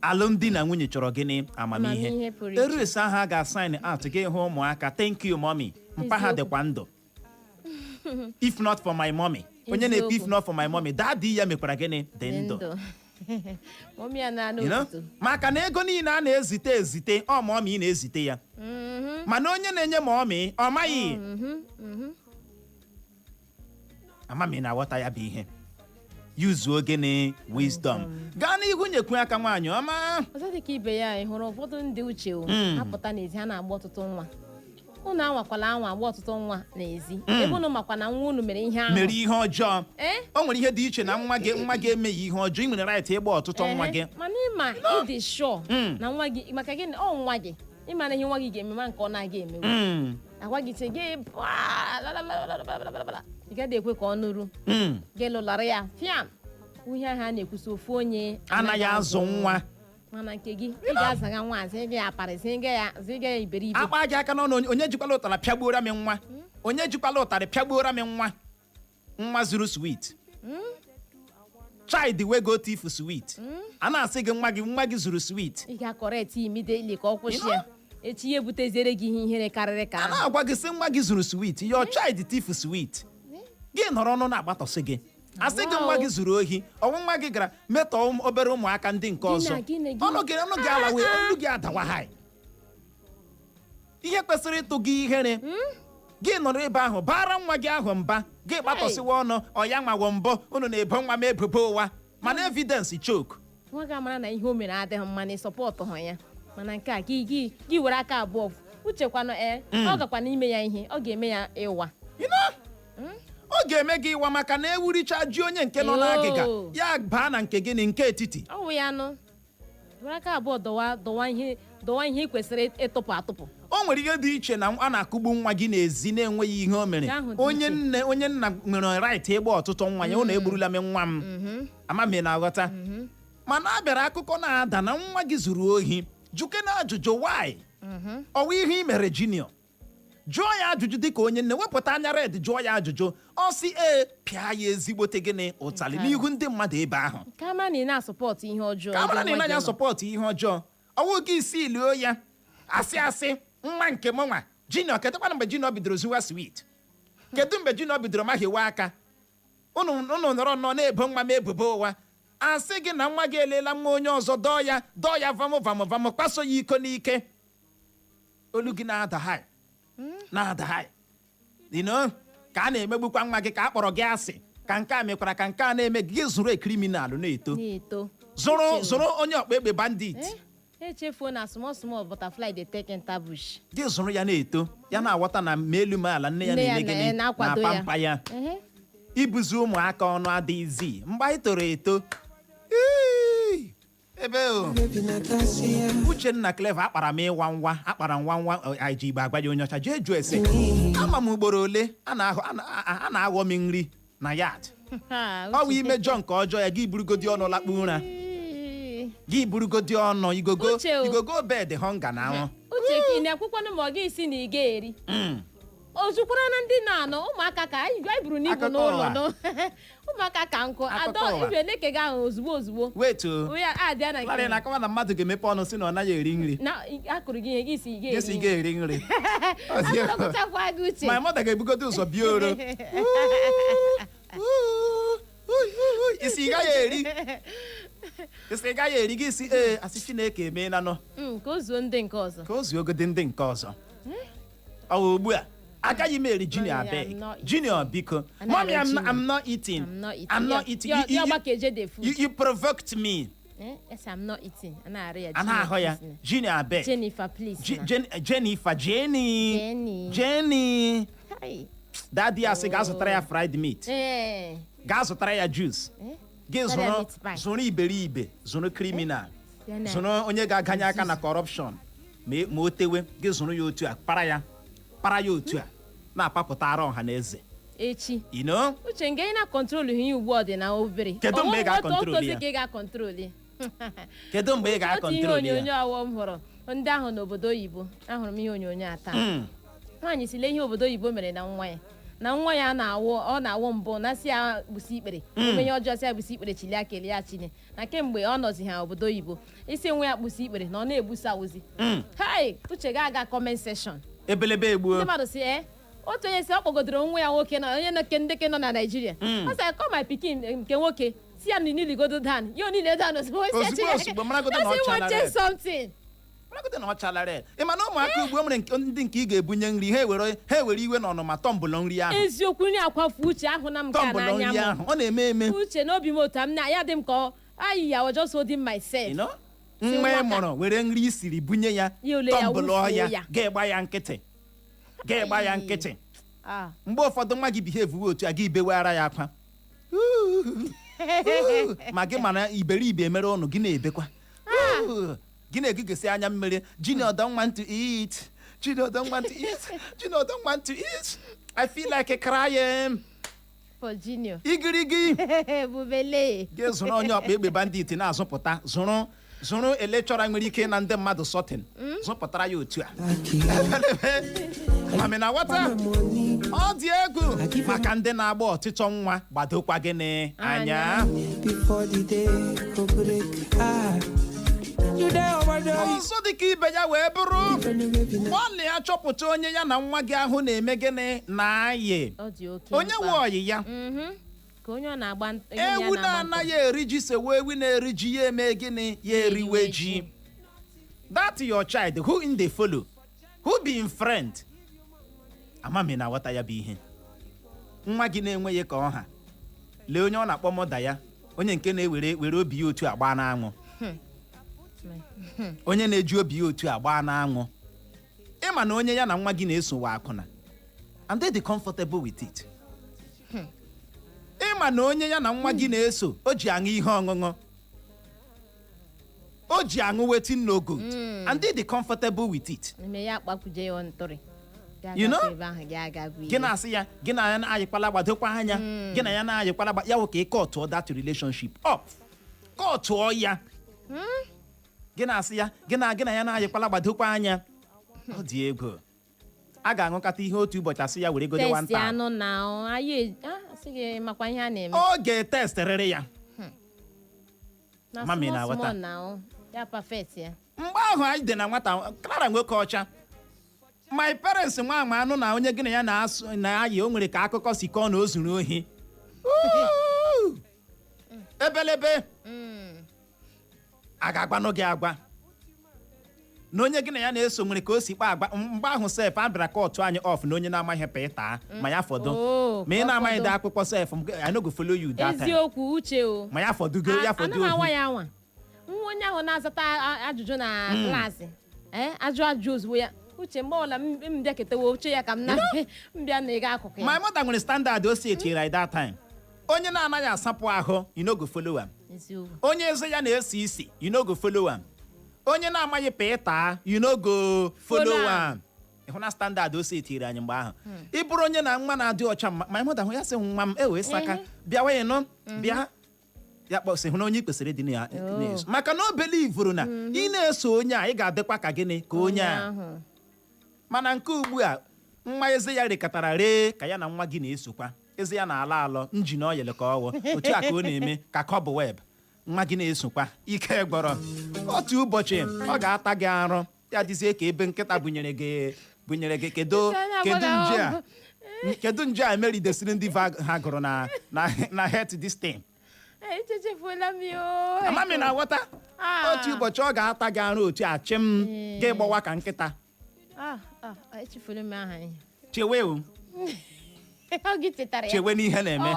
alụmdi na nwunye chọrọ gịnị amamihe eresi ahụ a ga-asign out gị hụ ụmụaka thank you mommy mpa ha dịkwa ndụ if not for my mommy onye na-ekwu if not for my mommy daddy ya mekwara gịnị dị ndụ maka na ego niile a na-ezite ọ mommy ị na-ezite ya mana onye na-enye mommy ọ maghị amami na-aghọta ya bụ ihe yuzuo gịnị wisdom gaa n'ihu nyekwu aka nwaanyị ọma ọzọ dị ka ibe ya ị hụrụ ụfọdụ ndị uche apụta n'ezi ha na-agba ọtụtụ nwa unu anwakwala anwa agba ọtụtụ nwa n'ezi ebe unu makwa na nwa unu mere ihe ọjọọ o nwere ihe dị iche na nwa gị emeghị ihe ọjọọ ị nwere right ịgba ọtụtụ nwa gị mana ịma ịdị sure na nwa gị maka gị ọ nwa gị ịma na ihe nwa gị ga-eme ma nke ọ na-aga emewe agwa gị te gị ị gaghị ekwe ka ọ nụrụ gị lụlara ya fiam ihe ahụ a na-ekwusi ofu onye anaghị azụ nwa mana nke gị ị ga-azaga nwa azị ị ga-aparịsị ị ga iberibe akpa gị aka n'ọnụ onye jikwala ụtara pịagbuora m nwa onye jikwala ụtarị pịagbuora m nwa zuru sweet child wey go thief sweet a na-asị gị nwa gị zuru sweet ị ga-correct immediately ka ọ kwụsị ya echi ya ebuteziere gị ihe ihere karịrị ka a na-agwa gị sị nwa gị zuru sweet your child thief sweet gị nọrọ ọnụ na-agbatọsị gị asị gị nwa gị zuru ohi ọnwụ nwa gị gara metọ obere ụmụaka ndị nke ọzọ ọnụ gị alawe olu gị adawa ha ihe kwesịrị ịtụ gị ihere gị nọrọ ebe ahụ bara nwa gị ahụ mba gị gbatọsịwa ọnụ ọya nwawo mbọ unu na-ebo nwa m ebubo ụwa mana evidence choke nwa gị amara na ihe o mere adịghị mma na ịsọpọtụ ha ya mana nke a gị were aka abụọ uchekwanụ ọ gakwa n'ime ya ihe ọ ga-eme ya ịwa ọ ga-eme gị ịwa maka na ewuricha ji onye nke nọ n'agịga ya baa na nke gị na nke etiti ọ wụ ya nụ were aka abụọ dọwa ihe ị kwesịrị ịtụpụ atụpụ o nwere ihe dị iche na a na-akụgbu nwa gị n'ezi na-enweghị ihe o mere onye nna nwere right ịgba ọtụtụ nwa ya ụnụ egburula m nwa m ama m na-aghọta mana a bịara akụkọ na-ada na nwa gị zuru ohi juke na ajụjụ why ọwa ihe i mere Junior jụọ ya ajụjụ dịka onye nne wepụta anya red jụọ ya ajụjụ ọ sị pịa ya ezigbote gịnị ụtalị n'ihu ndị mmadụ ebe ahụ kama na ị na-asọpọtụ ihe ọjọọ na sọpọtụ ihe ọjọọ ọwụ gị isi ilio ya asị nwa nke m nwa Junior kedụkwana mgbe Junior bidoro zuwa sweet kedu mgbe Junior bidoro maghịwa aka unu nọrọ na-ebo nwa m ebubo ụwa asị gị na nwa gị elela nwa onye ọzọ dọọ ya vamụ kpaso ya iko n'ike olu gị na-ada ha ka a na-emegbukwa nwa gị ka a kpọrọ gị asị ka nke a mekwara ka nke a na-eme gị zụrụ ekriminalụ na-eto zụrụ onye ọkpa egbe bandit echefuo na small butterfly dey take enter bush gị zụrụ ya na-eto ya na-aghọta na ma elu ma ala nne ya na-eme gịnị na pampa ya ibuzi ụmụaka ọnụ adịghịzi mgbe anyị toro eto ebe Uchenna Clever akpara m akpara nwa anyị ji igbe agwa ya onye ọcha jee jụọ ese ama m ugboro ole a na-aghọ m nri na yard ọ bụ imejọ nke ọjọọ ya gị burugodi ọnụ lakpu ụra gị burugodi ọnụ igogo bed hunger na ahụ uche ka ị na-ekwukwanụ ma ọ gị isi na ị ga-eri ozukwara na ndị na-anọ ụmụaka ka anyị buru n'ibu n'ụlọ ụmụaka ka nkụ adọ ibe na-eke gị ahụ ozugbo larị na akọwa na mmadụ ga-emepe ọnụ si na ọ naghị eri nri akụrụ gị ihe gị isi ga-eri nri ma mmadụ ga-ebugodo ụzọ bịa oro isi gaghị eri gị isi asị Chineke emeela nọ ka o zuo ndị nke ọzọ ka o zuo ogode ndị nke ọzọ ọ ugbu a agaghị m eri Junior abeg Junior biko mommy I'm not eating you provoked me yes I'm not eating ahụ ya Junior abeg Jennifer please Jenny daddy asị gaa zụtara ya fried meat gaa zụtara ya juice gị zụrụ iberibe zụrụ criminal zụrụ onye ga-aganye aka na corruption ma o tewe gị zụrụ ya otu a para ya otu a na-apapụta ara ọha na eze echi uche nga ị na-akọntrolu ihe ugbu ọ dị na obere kedu mgbe ị ga-akọntrolu ya kedu mgbe ị ga-akọntrolu ya ihe onyonyo awọ m hụrụ ndị ahụ n'obodo oyibo ahụrụ m ihe onyonyo a taa nwaanyị sile ihe obodo oyibo mere na nwa ya ọ na-awụ mbụ na si ya gbusi ikpere omenye ọjọọ si ya gbusi ikpere chili akele ya chine na kemgbe ọ nọzi ha obodo oyibo isi nwa ya gbusi ikpere na ọ na-egbusa ozi uche ga-aga comment section ebelebe egbuo ndị mmadụ si otu onye si ọ kpọgodoro nwa ya nwoke na onye ndeke nọ na Naịjirịa ọ sị kọ my pikin nke nwoke si ya niligodo dan ya niile dan ozugbo maragodo na ọchalara ị ma na ụmụaka ugbo nwere ndị nke ị ga-ebunye nri ha ewere iwe na ọnụma tọmbụlọ nri ahụ eziokwu nri akwafu uche ahụ na m ka n'anya m ọ na-eme uche n'obi m otu m na ya dị m ka ayi ya ọjọọ so dị myself nwa ị mụrụ were nri isiri bunye ya tọmbụlọ ya ga-egba ya nkịtị mgbe ụfọdụ nwa gị behave otu a gị bewe ara ya akwa ma gị mana iberibe mere ọnụ gị na-ebekwa gị na-egigesi anya mmiri Junior don't want to eat I feel like crying for Junior igirigi bubele gị zụrụ onye ọkpa egbe bandit na-azụpụta zụrụ elekchọra nwere ike na ndị mmadụ sọtin zụpụtara ya otu a mami na nwata ọ dị egwu maka ndị na-agba ọchịchọ nwa gbadokwa gịnị anya You there over there. ọzọ dị ka ibe ya wee bụrụ nwanne ya chọpụta onye ya na nwa gị ahụ na-eme gịnị na-ayị onye nwe ọyị ya ka onye ọ na-agba ewu na-anaghị eri ji sewe ewu na-eri ji ya eme gịnị ya eriwe ji. That your child who in the follow who be in friend amami na wata ya bụ ihe nwa gị na-enweghị ka ọha lee onye ọ na-akpọ mọda ya onye nke na-ewere obi ya otu agba n'anwụ onye na-eji obi ya otu agba n'anwụ ịma na onye ya na nwa gị na-esowa akwụna and they comfortable with it. ịma na onye ya na nwa gị na-eso o ji aṅụ ihe ọṅụṅụ o ji aṅụ wetin no good and they comfortable with it. You know? Gị na-asị ya gị na ya na-ayịkwala gbadokwa anya gị na ya na-ayịkwala ya wụ ka ị kọtụọ that relationship up kọtụọ ya gị na-asị ya gị na ya na-ayịkwala gbadokwa anya ọ dị ego a ga-aṅụkata ihe otu ụbọchị asị ya were gode nwata ọ ga-etest rịrị ya mami na wata mgbe ahụ anyị dị na nwata Clara nwoke ọcha my parents nwa ama anụ na onye gị na ya na-ayị o nwere ka akụkọ si kọọ na o zuru ohi ebelebe a ga-agbanụ gị agwa na onye gị na ya na-eso nwere ka o si kpa agba mgbe ahụ sef a bịara kọtụ anyị ọf na onye na-amaghị pịta ma ya fọdụ ma ị na-amaghị dị akwụkwọ sef I no go follow you that time eziokwu uche o ma ya fọdụgo ya fọdụ nwa onye ahụ na-azata ajụjụ na klaasị ajụ ozugbo ya uche mgbe ọla m bịa ketewa uche ya ka m bịa na ịga akụkụ ya my mother nwere standard o si etinyere that time onye na-anaghị asapụ ahụ you no go follow am onye eze ya na-esi isi you no go follow am onye na-amaghị pịta you no go follow am ịhụ na standard o si etinyere anyị mgbe ahụ ị bụrụ onye na nwa na-adị ọcha my mother hụ ya sị nwa m ewee saka bịa wee nọ bịa ya kpọsị hụ na onye kwesịrị ịdị na-eso maka na o belivuru na ị na-eso onye a ị ga-adịkwa ka gịnị ka onye a mana nke ugbu a nwa eze ya rịkọtara ree ka ya na nwa gị na-esokwa eze ya na-ala alọ njin oyele ka ọwụ otu a ka ọ na-eme ka cobweb nwa gị na-esokwa ike gbọrọ otu ụbọchị ọ ga-ata gị arụ ya dịzie ka ebe nkịta bunyere gị kedu nje a emeridesiri ndị ha gụrụ na het this thing amami na ghọta otu ụbọchị ọ ga-ata gị arụ otu a chim gị gbawa ka nkịta chewe chewe n'ihe na-eme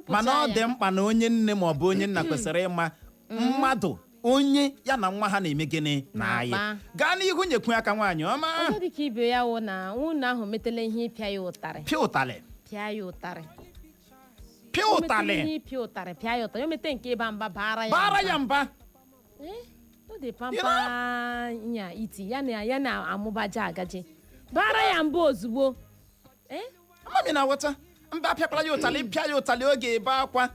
mana ọ dị mkpa na onye nne ma ọ bụ onye nna kwesịrị ịma mmadụ onye ya na nwa ha na-eme gịnị na anyị gaa n'ihu nyekwu aka nwaanyị ọma ọzọ dị ka ibe ya wụ na nwunye ahụ metela ihe ịpịa ya ụtarị pịa ụtarị pịa ya ụtarị pịa ụtarị o mete nke ịba mba bara ya mba ọ dị pampa nya iti ya na amụbaja agaji bara ya mba ozugbo amami na ghọta mba pịakwara ya ụtalị pịa ya ụtalị oge ebe akwa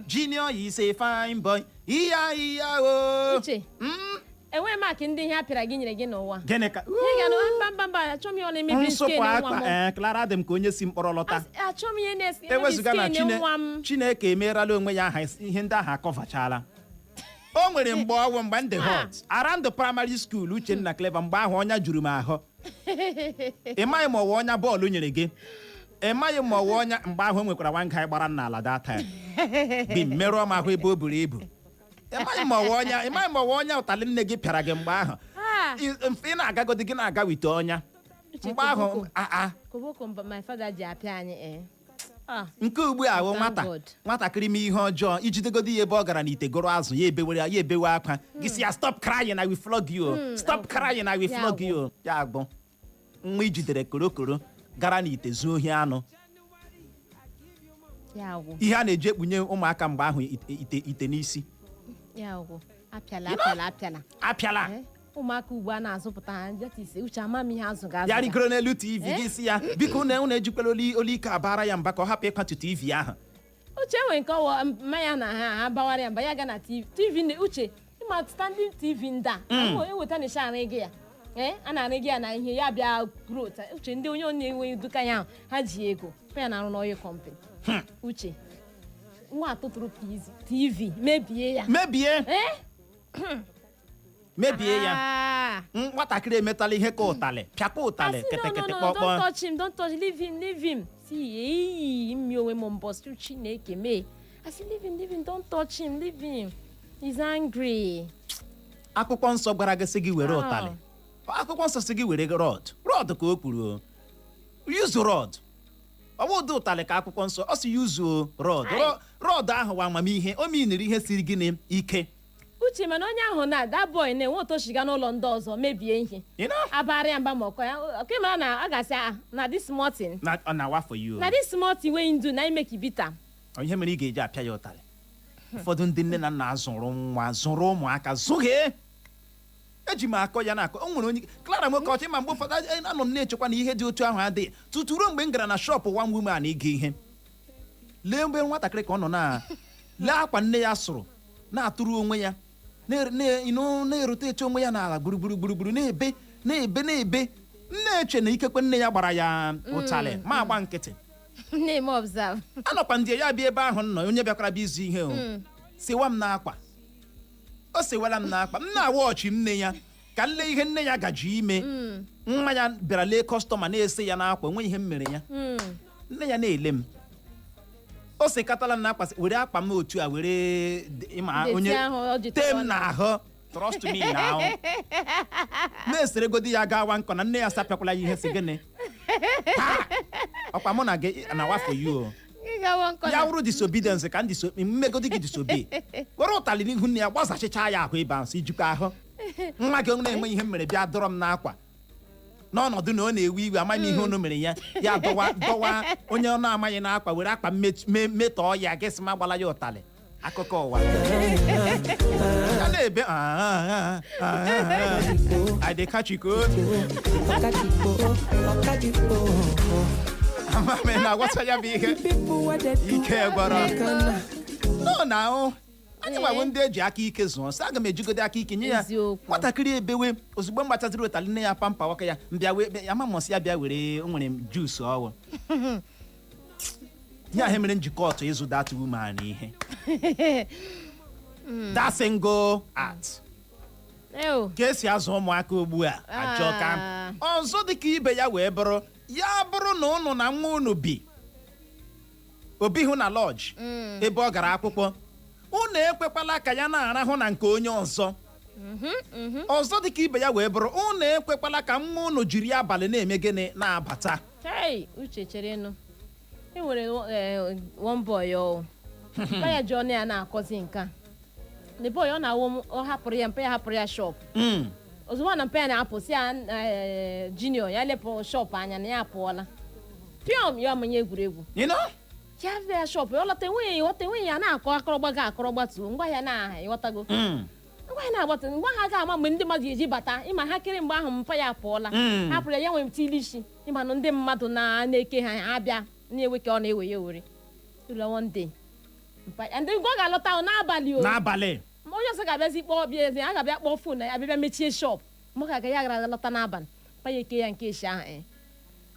junior yi say fine boy iya o uche enweghị maka ndị ihe a pịara gị nyere gị n'ụwa gịnị ka ị ga mba achọm ihe ọ na-emebi skin nwa m Clara dị m ka onye si mkpọrọ lọta achọm ihe na-emebi skin nwa m Chineke emerala onwe ya aha ihe ndị ahụ akọvachala o nwere mgbe ọgwụ mgbe ndị hot around the primary school Uchenna Clever mgbe ahụ ọnya juru m ahụ ịmaghị ma ọwa ọnya bọọlụ nyere gị ịmaghị ma ọwa ọnya mgbe ahụ nwekwara nwa nga gbara n'ala that time bi mmerụọ m ahụ ebe o buru ibu ịmaghị ma ọwa ọnya ụtalị nne gị pịara gị mgbe ahụ ị na-agagodi gị na-aga wite ọnya mgbe ahụ koboko my father ji apịa anyị nke ugbu a ahụ nwatakịrị m ihe ọjọọ ijidegodi ya ebe ọ gara n'ite goro azụ ya ebewe akwa gị si ya stop crying na we flog you stop crying na we flog you ya agbụ nwa ijidere korokoro gara n'ite zuo ohi anụ ihe a na-eji ekpunye ụmụaka mgbe ahụ ite n'isi apịala ụmụaka ugbu a na-azụpụta ha uche amam ihe azụ ga-azụ ya rigoro n'elu TV gị si ya biko unu ejikwala ike abara ya mba ka ọ hapụ ịkwatu TV ahụ uche enwe nke ọwa mmanya na ha bawara ya mba ya ga na TV uche ịma standing TV nda eweta na isha arị gị ya a na-arị gị ya na ihe ya bịa growth uche ndị onye na-enweghị duka ya ahụ ha ji ego ya na-arụ n'oil company uche nwa atụtụrụ TV mebie ya mebie ya nwatakịrị emetala ihe ka ụtalị pịakwa ụtalị kịtịkịtị kpọkpọ. Don't touch him, don't touch, leave him. See, me onwe m mbọsị Chineke mee. I say leave him, don't touch him, leave him. He's angry. Akwụkwọ nsọ gwara gị sị gị were ụtalị. Akwụkwọ nsọ sị gị were rod ka o kwuru. Use rod. Ọ bụ ụdị ụtalị ka akwụkwọ nsọ ọ sị use rod. Rod ahụ wa amamihe o miniri ihe siri gịnị ike. Uche mana onye ahụ na that boy na-enwe otu shiga n'ụlọ ndị ọzọ mebie ihe. Abara ya mba ma ọkọ ya. Okay mara na a ga-asị na this small thing. Na wa for you. Na this small thing wey you do na make you bitter. Ihe mere ị ga-eji apịa ya ụtalị. Ụfọdụ ndị nne na nna zụrụ nwa zụrụ ụmụaka zụghee. Eji m akọ ya na-akọ o nwere onye Clara Nwokocha ma mgbe ụfọdụ anọ m na-echekwa na ihe dị otu ahụ adịghị tutu ruo mgbe m gara na shọpụ one woman ige ihe. Lee mgbe nwatakịrị ka ọ nọ lee akwa nne ya sụrụ na-atụrụ onwe ya na-erute eche onwe ya n'ala gburugburu na-ebe na-eche na ikekwe nne ya gbara ya ụtalị ma agba nkịtị. Na-eme observe. Anọkwa ndị ya bịa ebe ahụ nọ onye bịakwara bịa izu ihe o siwa m n'akwa o sewala m n'akwa m na-awọchị nne ya ka nle ihe nne ya gaji ime nwa ya bịara lee kọstọma na-ese ya n'akwa onwe ihe m mere ya nne ya na-ele m o sekatala m n'akwa were akpa m otu a were onye tee m n'ahụ trust me now na-esere godi ya gawa nkọ na nne ya sapịakwala ya ihe si gịnị ọkwa mụ na gị na wafọ you ya wụrụ disobedience ka mmegodi gị disobe were ụtalị n'ihu nne ya gbazachicha ya ahụ ebe ahụ si jikwa ahụ nwa gị na-enwe ihe m mere bịa dọrọ m n'akwa n'ọnọdụ na ọ na-ewe iwe amaghị ihe unu mere ya dọwa onye ọ na-amaghị n'akwa were akpa metọọ ya gị sị m agbala ya ụtalị akụkọ ụwa a na-ebe adịkachiko amame na-agwata ya bụ ihe ike gwara nọ na ahụ anyị gbawo ndị eji aka ike zụọ sị aga m ejigode aka ike nye ya nwatakịrị ebewe ozugbo mgbachaziri ụtalị nne ya pampa nwoke ya mbịa ya mamọsị ya bịa were o nwere juice ọwụ ya ihe mere njikọ ọtụ ịzụ that woman ihe that single act ka esi azụ ụmụaka ugbu a ajọka ọzọ dịka ibe ya wee bụrụ ya bụrụ na ụnụ na nwa unu bi obi hụ na lọji ebe ọ gara akwụkwọ unu ekwekwala ka ya na-arahụ na nke onye ọzọ ọzọ dịka ibe ya wee bụrụ unu ekwekwala ka nwa unu jiri abalị na-eme gịnị na-abata. Uche chere nụ enwere one boy ya ji ọnụ ya na-akọzi nka the boy ọ na-awụ ọ hapụrụ ya mpe ya hapụrụ ya shop ozugbo na mpe ya na-apụ si ya junior ya lepụ shop anya na ya apụọla piom ya amanye egwuregwu ya bịa shop ya ọlọta enweghị ya na-akọ akọrọgbatu ngwa ya na-ịghọtago ngwa ya na-agbata ngwa ha ga-ama mgbe ndị mmadụ eji bata ịma ha kere mgbe ahụ mpa ya apụọla hapụrụ ya nwere mtili isi ịma na ndị mmadụ na-eke ha abịa na-ewe ka ọ na-ewe ya ewere ụlọ one day ndị ngwa ga-alọta n'abalị onye ọzọ ga-abịazi kpọọ bịa eze a ga-abịa kpọọ fon na ya bịa mechie shop maka ga ya gara lọta n'abalị pa ya eke ya nke echi ahụ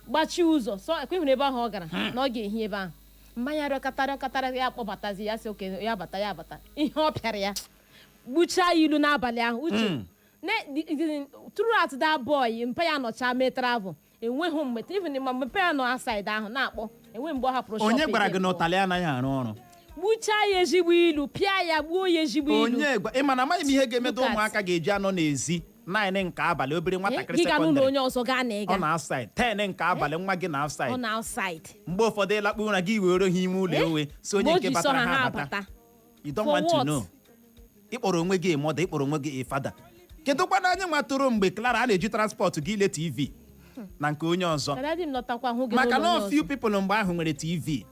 gbachi ụzọ so ekwehụrụ ebe ahụ ọ gara na ọ ga-ehi ebe ahụ mmanya rịọkatara ya kpọbatazi ya si oke ya bata ihe ọ pịara ya gbuchaa ya ilu n'abalị ahụ uche throughout that boy mpa ya nọcha mee travel enweghị mgbe even ma mpe ya nọ aside ahụ na-akpọ enwe mgbe ọ hapụrụ shop onye gwara gị na ụtalị anaghị arụ ọrụ gbuchaa ya ezigbo ilu pịa ya gbuo ya ezigbo ilu ịma na amaghị m ihe ga-emedo ụmụaka ga-eji anọ n'ezi 9 nke abalị obere nwatakịrị sekọndịrị onye ọzọ gaa na ịga ọ na-outside 10 nke abalị nwa gị ọ na-outside mgbe ụfọdụ ịlakpu ụra gị were ha ime ụlọ ewe si onye nke batara ha abata you don't want to know ịkpọrọ onwe gị mọda ịkpọrọ onwe gị fada kedụkwa na anyị nwatụrụ mgbe Clara a na-eji transport gị ile TV na nke onye ọzọ maka na few people mgbe ahụ nwere TV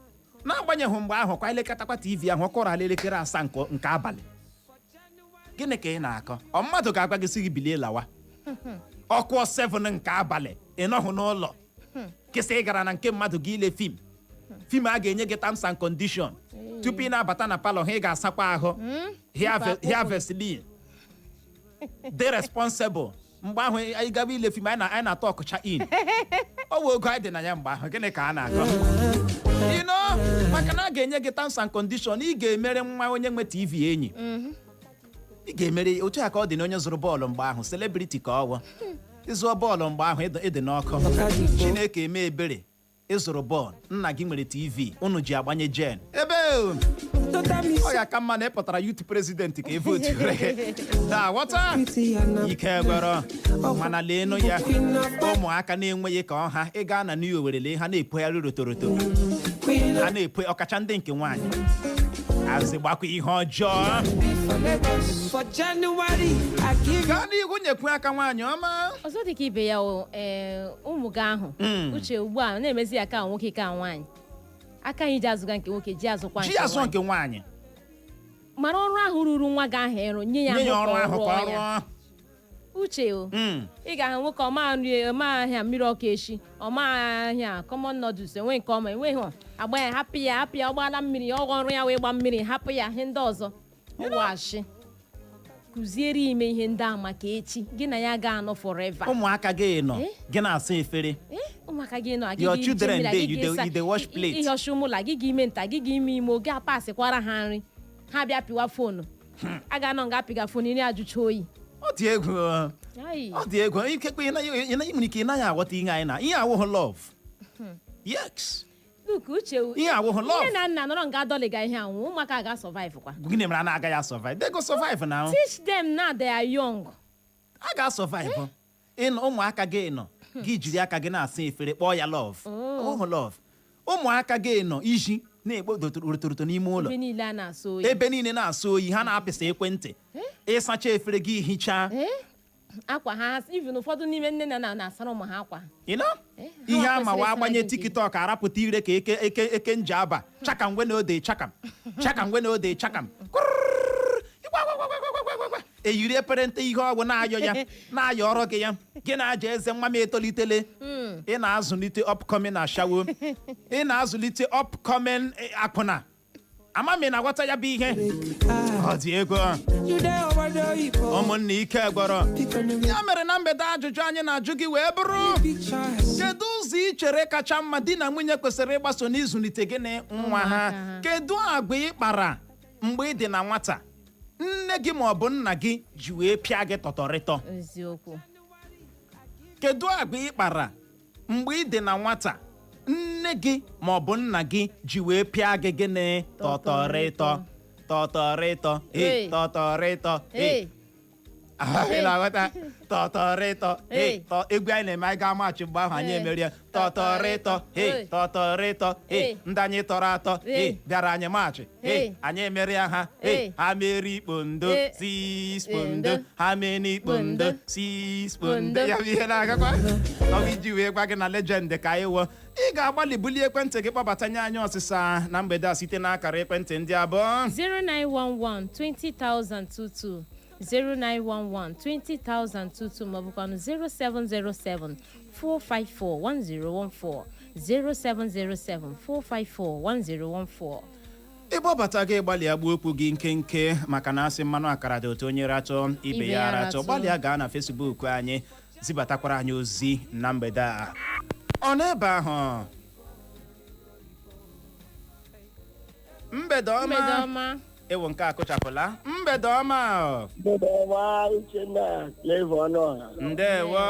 n'agbanyeghị mgbe ahụ kwa ilekatakwa TV ahụ ọkọrọ elekere 7 nke abalị gịnị ka ị na-akọ mmadụ ga-agwa gị sị gị bilie lawa ọkụ 7 nke abalị ị nọhụ n'ụlọ kịsị ị gara na nke mmadụ gị ile fim a ga-enye gị terms and condition tupu ị na-abata na palọ ha ị ga-asakwa ahụ hair Vaseline dị responsible mgbe ahụ anyị gaba ile fim anyị na-atọ ọkụcha in ọ wee ogo anyị dị na ya mgbe ahụ gịnị ka a na-akọ maka na a ga-enye gị terms and condition ị ga-emere nwa onye nwe TV enyi ị ga-emeri otu a ka ọ dị na onye zụrụ bọọlụ mgbe ahụ celebrity ka ọ wụ ịzụọ bọọlụ mgbe ahụ ịdị n'ọkụ Chineke eme ebere ịzụrụ bọọlụ nna gị nwere TV unu ji agbanye jen ebe ọ ya ka mma na ịpụtara youth president ka evotu da ghọta ike gwọrọ mana leenụ ya ụmụaka na-enweghị ka ọha ị gaa na New Owerri lee ha na-epoghari rotoroto ha na-epo ọkacha ndị nke nwaanyị azị gbakwa ihe ọjọọ gaa n'ihu nyekwu aka nwaanyị ọma ọzọ dị ka ibe ya ụmụ gị ahụ uche ugbu a na-emezi ya ka nwoke ka nwaanyị aka anyị ji azụga nke nwoke ji azụkwa nke nwaanyị mara ọrụ ahụ ruru nwa gị ahụ ịrụ nye ya ọrụ ahụ ka ọ rụọ uche ị ga-ahụ nwoke ọmaahịa mmiri ọkụ echi ọmaahịa common noodles enwe nke ọma enweghị agba ya hapụ ya ọ gbala mmiri ọrụ ya wee gba mmiri hapụ ya ihe ndị ọzọ ọwashi kụziere ime ihe ndị a maka echi gị na ya ga-anọ forever ụmụaka gị nọ gị na-asa efere ụmụaka gị nọ your children dey you dey wash plate ịhọcha ụmụla gị ga ime nta gị ga ime ime oge apasikwara ha nri ha bịa pịwa foonu a ga-anọ nga apịga foonu iri ajụcha oyi ọ dị egwu ikekwe nwere ike ị naghị aghọta ihe anyị na ihe awụghị love yes Look, uche ihe awụghị love nne na nna nọrọ nga adọliga ihe anwụ ụmụaka ga-survive kwa gịnị mere a na-agaghị survive they go survive now teach them now they are young a ga-survive ụmụaka gị nọ gị jiri aka gị na-asa efere kpọọ ya love ọhụ love ụmụaka gị nọ iji na-ekpo rotoroto n'ime ụlọ ebe niile na-asọ oyi ha na-apịsa ekwentị ịsacha efere gị hichaa akwa ha even ụfọdụ n'ime nne na nna na-asara ụmụ ha akwa ihe amawa agbanye TikTok arapụta ire ka eke nje aba chakam ngwe na ode chakam eyiri eperente ihe ọgwụ na-ayọ ya na-ayọ ọrụ gị ya gị na-aja eze nwa m etolitele ị na-azụlite upcoming ashawo ị na-azụlite upcoming akwụna amami na-agwata ya bụ ihe ọ dị ego ụmụnne ike gwọrọ ya mere na mgbede ajụjụ anyị na-ajụ gị wee bụrụ kedu ụzọ ị chere kacha mma di na nwunye kwesịrị ịgbaso n'ịzụlite gị na nwa ha kedu agwa ị kpara mgbe ị dị na nwata nne gị ma ọ bụ nna gị ji wee pịa gị tọtọrịtọ kedu agwa ị kpara mgbe ị dị na nwata nne gị ma ọ bụ nna gị ji wee pịa gị gịnị tọtọrịtọ tọtọrịtọ tọtọrịtọ egwu anyị na-eme anyị ga-amachi mgbe ahụ anyị emerie tọtọrịtọ ndị anyị tọrọ atọ bịara anyị maachị anyị emerie ha ha meri ikpondo si spondo ha meri ikpondo si spondo ya bụ ihe na-agakwa ọ iji wee gwa gị na legend ka anyị wụọ ị ga-agbalị bulie ekwentị gị kpọbatanye anyị ọsịsa na mgbede a site n'akara ekwentị ndị abụọ 0911 20,022 0911 20,022 maọbụkwanụ 0707 454 1014 0707 454 1014 ịgbọbata gị gbalịa gbuo okwu gị nkenke maka na asị mmanụ akara dị otu onye ratọ ibe ya ratọ gbalịa gaa na Facebook anyị zibatakwara anyị ozi na mgbede a ọ n'ebe ahụ mgbede ọma ewo nke akụchapụla mgbede ọma Uchenna Flavor Ọnụọha ndewo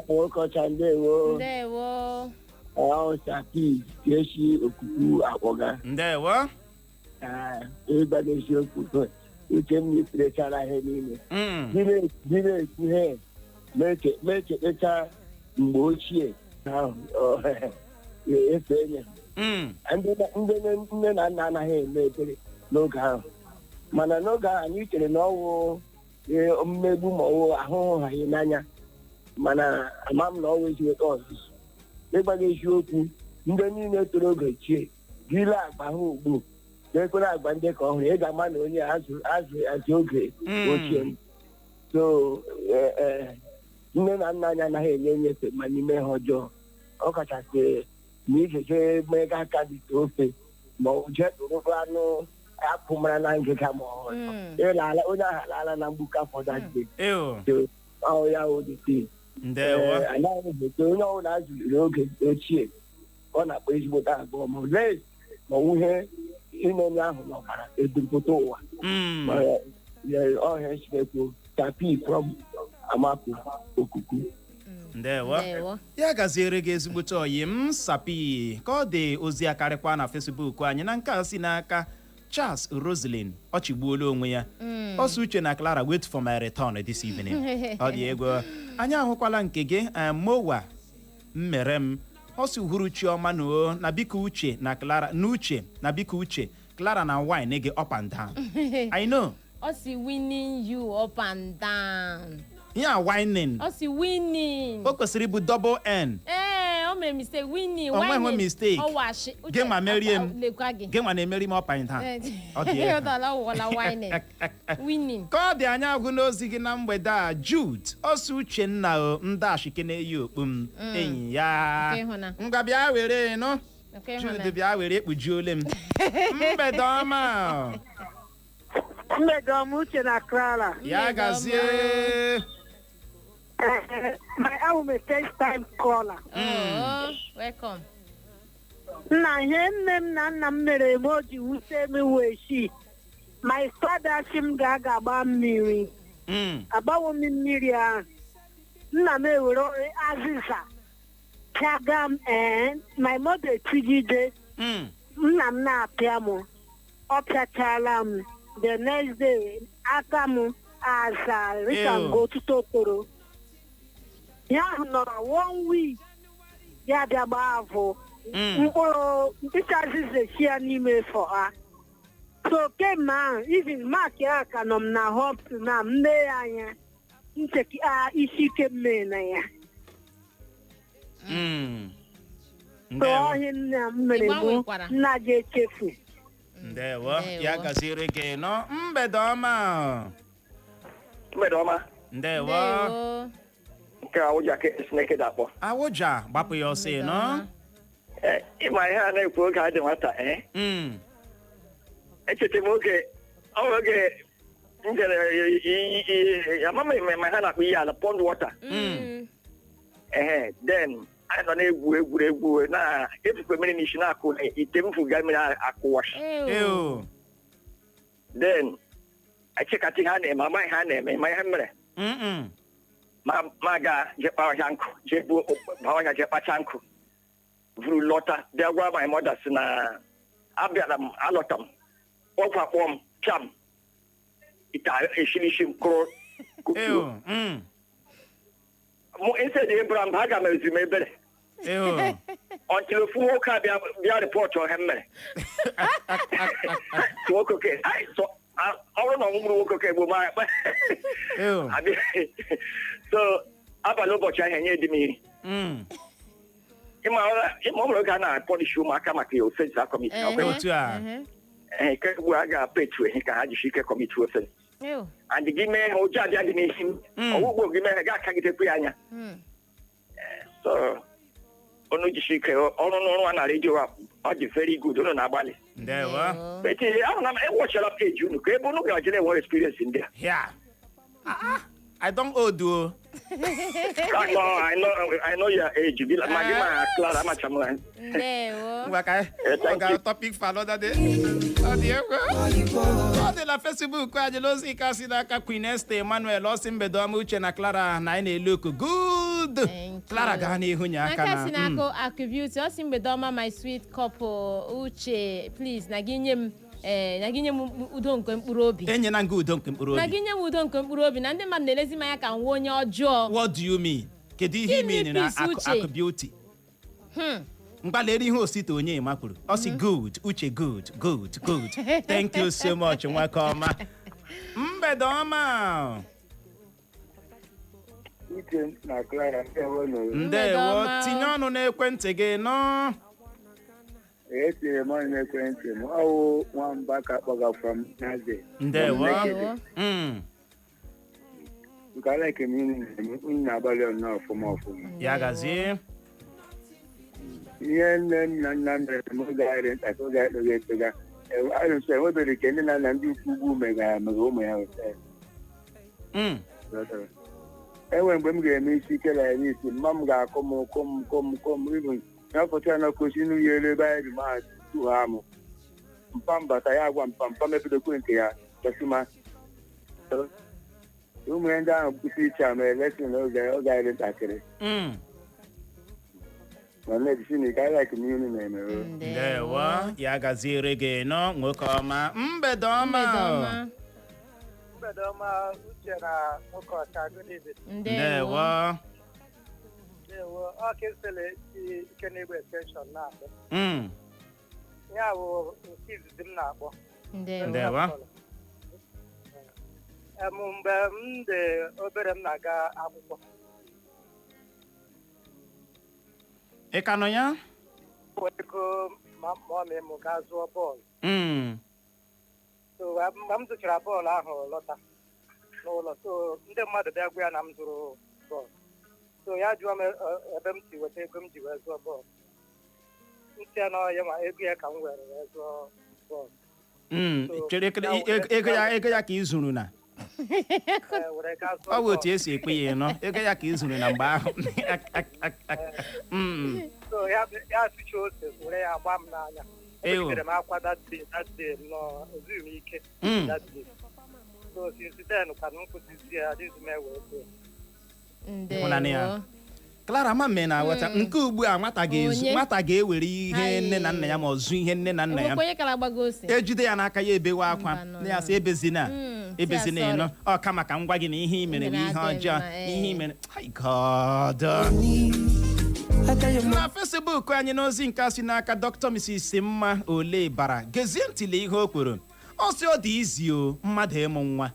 ụkọcha ndewo ọsapi keshi okuku akpọga ndewo ịgbada eziokwu uche m n'ipirechara ihe niile dịrị ekwu ihe mechekpecha mgbe ochie ahụ efe enye nne na nna anaghị eme ebere n'oge ahụ mana n'oge ahụ anyị chere na ọwụ mmegbu ma ọwụ ahụhụ ha n'anya mana ama m na ọwụ eziweta ọzụzụ ịgbaga eziokwu ndị niile toro oge chie gile agba ha ugbu na-ekwere agba ndị ka ọhụrụ ị ga-ama na onye azụ oge ochie so nne na nna anyị anaghị enye nyefe ma n'ime ha ọjọọ ọ kachasị ma ijeke mmega aka dịte ofe ma ọ jee tụrụ anụ apụ mara na ngịga ma ịlala onye ahụ alaala na mgbuka fọdụ ya odite anaghị ete onye ọbụla azụliri oge ochie ọ na-akpọ ezigbote abụọ ma lee ma ihe ime onye ahụ n'ọbara ebumpụta ụwa all hands to Tapi from Amapu Okuku. Ndewo. Ya gaziere gị ezigbote oyi m Sapi ka ọ dị ozi akarịkwa na Facebook anyị na nke a si n'aka Charles Roslyn ọ chịgbuola onwe ya ọsọ Uche na Clara wait for my return this evening. Ọ dị egwu anyị ahụkwala nke gị Mowa mmere m ọsọ Uhuruchi ọma na biko Uche na Clara n'Uche na biko Uche Clara na wine gị up and down. I know. Ọsị winning you up and down. Yeah, whining. Ọsị winning. O kwesịrị bụ double N. O mere mistake winning. O nweghị mistake. Ọ washi. Gị ma merie m. Gị ma na-emeri m up and down. Ọ dị ya. Ọ whining. Winning. Ka ọ dị anya agwụ n'ozi gị na mgbede a Jude ọsọ Uchenna ndashike na-eyi okpu m enyi ya. Ngwa bịa were nụ. Jude bịa were ekpujiole m. Mgbede ọma. Mgbede ọma Uche na Clara. Ya gazie. I'm a first time caller. Welcome. Na ihe nne m na nna m mere m o ji wute m weshi. My father si m ga-agba mmiri. Agbawo m mmiri ahụ. Nna m ewere azịza. Pịaga m my mother tigide. Nna m na-apịa m. Ọ pịachala m. The next day, aka m aza rika go to Totoro. Ya nọrọ 1 week. Ya bịa gbaa avụ. Mkpụrụ ịchazize chia n'ime for ha. So kemgbe ahụ, even mark ya ka nọ m na hospital na m lee anya. Ncheki isi ike mmee na ya. So ọhịa nna m mere mụ nna gị echefu. Ndewo, ya gaziere gị nọ mgbede ọma. Mgbede ọma. Ndewo. Nke Awụja ka Chineke dakpọ. Awụja gbapụ ya ọsị nọ. Ịma ihe a na-ekwu oge adị nwata echete m oge m jere amama ma ha na-akpọ ihe ala pond water. Then anyị nọ na-egwu na-efukwe mmiri n'isi na-akụ ite m fuga mmiri akụwashi. Then echekatị ha na-eme amaghị ha na-eme ma ihe mere ma ga jekpa ọhịa nkụ jebu ọhịa jekpacha nkụ vuru lọta bịa gwa my mother si na abịara m alọta m ọkwa kpọọ m cham ite eshirishi m kụrụ kukuo mụ instead Abraham ha ga m ezi m ebere until ofu nwoke a bịa rịpọtụ ọhịa m mere nwoke ọrụ na ọmụmụrụ nwoke gboo ma so abalị ụbọchị ahụ enye dị m iri ịma ọmụrụ oge a na-apọlishi ụmụaka maka ya ofensi kọmiti kegbu a ga-apetu ehi ka ha jishi ike kọmiti ofensi and gị mee ha ụjọ abịa dị n'isi ọgwụgwọ gị mee ha ga-akagitekwu ya anya so onu jishi ike ọrụ n'ọrụ a na redio ọ dị very good unu na-agbalị but ahụ na ewọchara peji unu ka ebe unu ga-ajere enwere experience ndị a I don't owe you. I know your age. Magima Clara Machamlan. Okay. Topic for another day. On la Facebook, kwa jelosi kasi na ka Queen Esther Emmanuel Osimbedo Uche na Clara na ine look good. Clara ga na ihu nya aka na. Aka sinako Akubbeauty Osimbedo my sweet couple Uche please na ginye naginye udo nke mkpụrụ obi. Enye na udo nke mkpụrụ obi. Naginye udo nke mkpụrụ obi na ndị mmadụ na-elezi m anya ka nwa onye ọjọọ. What do you mean? Kedu ihe mean na Akubbeauty? Mgbalere ihe osite onye ma kwuru. Ọ sị good, Uche good. Thank you so much nwaka ọma. Mgbede ọma. Uche na Clara ndewo tinye ọnụ n'ekwentị gị nọ. Etinyere m ọnụ n'ekwentị m ọwụ nwamba ka kpọga from Naze. Ndewo. Nke ala nke m na-agbalị ọnụ ọfụma. Ya gazie. Ihe nne nna nna mere m oge ahịrị ntakị oge ekpega ekpega. Arụsọ enwebere nke ndị na ndị ukwu ugwu megara ụmụ ya enwe mgbe m ga-eme isi ike na iri isi mma m ga-akụ m kom ibu ya pụta na kosi n'uyi elu ebe anyị dị ma tu ha mụ mpa mbata ya agwa mpa mepedokwu nke ya chọsima ụmụ ndị ahụ pụta iche ama election oge anyị ntakịrị na medicine ka anyị m ihe na-eme. Ndewo, ya gaziere gị nọ nwoke ọma. Mgbede ọma. Mgbede ọma, Uche na nwoke ọcha. Good evening. Ndewo. Ndewo, ọ kesịrị ike na-egbe extension na-akpọ. Ya bụ nke izizi m na-akpọ. Ndewo. Mgbe m dị obere m na-aga akwụkwọ. Ị ka nọ ya? Ego ma m ga zụọ bọọlụ. So mgbe m zụchara bọọlụ ahụ lọta n'ụlọ, so ndị mmadụ bịa gwa ya na m zụrụ bọọlụ. So ya jụọ m ebe m si weta ego m ji wee zụọ bọọlụ. Ntị ya na ya ma ego ya ka m were wee zụọ bọọlụ. Chere ego ya ka ị zụrụ na? Ọ bụ otu esi ekpe ya nọ, ego ya ka ị zụrụ na mgbe ahụ. So ya sụcha ose were ya gba m n'anya. Etere m akwa that day nọ ezughị m ike that day. So since then ka m kwụsịzi ya adịghị m ewe ego. Clara ma mme na-aghọta nke ugbu a nwata ga-ewere ihe nne na nna ya ma ọ zụ ihe nne na nna ya ejide ya n'aka ya ebewe akwa ya sị ebezina ịnọ ọ kama ka m gwa gị na ihe i mere bụ ihe ọjọọ ihe i mere na Facebook anyị n'ozi nke si n'aka Dr. Mrs. Mma Olebara gezie ntịle ihe o kwuru ọ sị ọ dị izi o mmadụ ịmụ nwa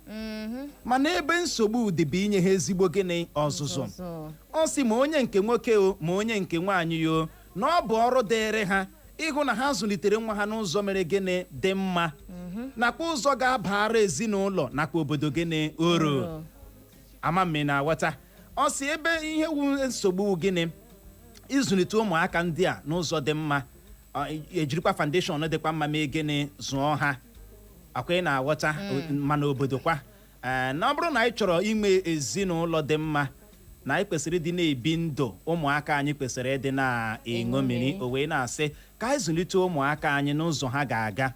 mana ebe nsogbu dịbụ inye ha ezigbo gịnị ọzụzụ ọ sị ma onye nke nwoke o ma onye nke nwaanyị o na ọ bụ ọrụ dịịrị ha ịhụ na ha zụlitere nwa ha n'ụzọ mere gịnị dị mma nakwa ụzọ ga-abara ezinụlọ nakwa obodo gịnị uru ama mme na-aghọta ọ sị ebe ihe wu nsogbu gịnị ịzụlite ụmụaka ndị a n'ụzọ dị mma ejirikwa foundation dịkwa mma mee gịnị zụọ ha akwa ị na-aghọta mana obodo kwa na ọ bụrụ na anyị chọrọ ime ezinụlọ dị mma na anyị kwesịrị ịdị na-ebi ndụ ụmụaka anyị kwesịrị ịdị na-eṅo mmiri o wee na-asị ka anyị zụlite ụmụaka anyị n'ụzọ ha ga-aga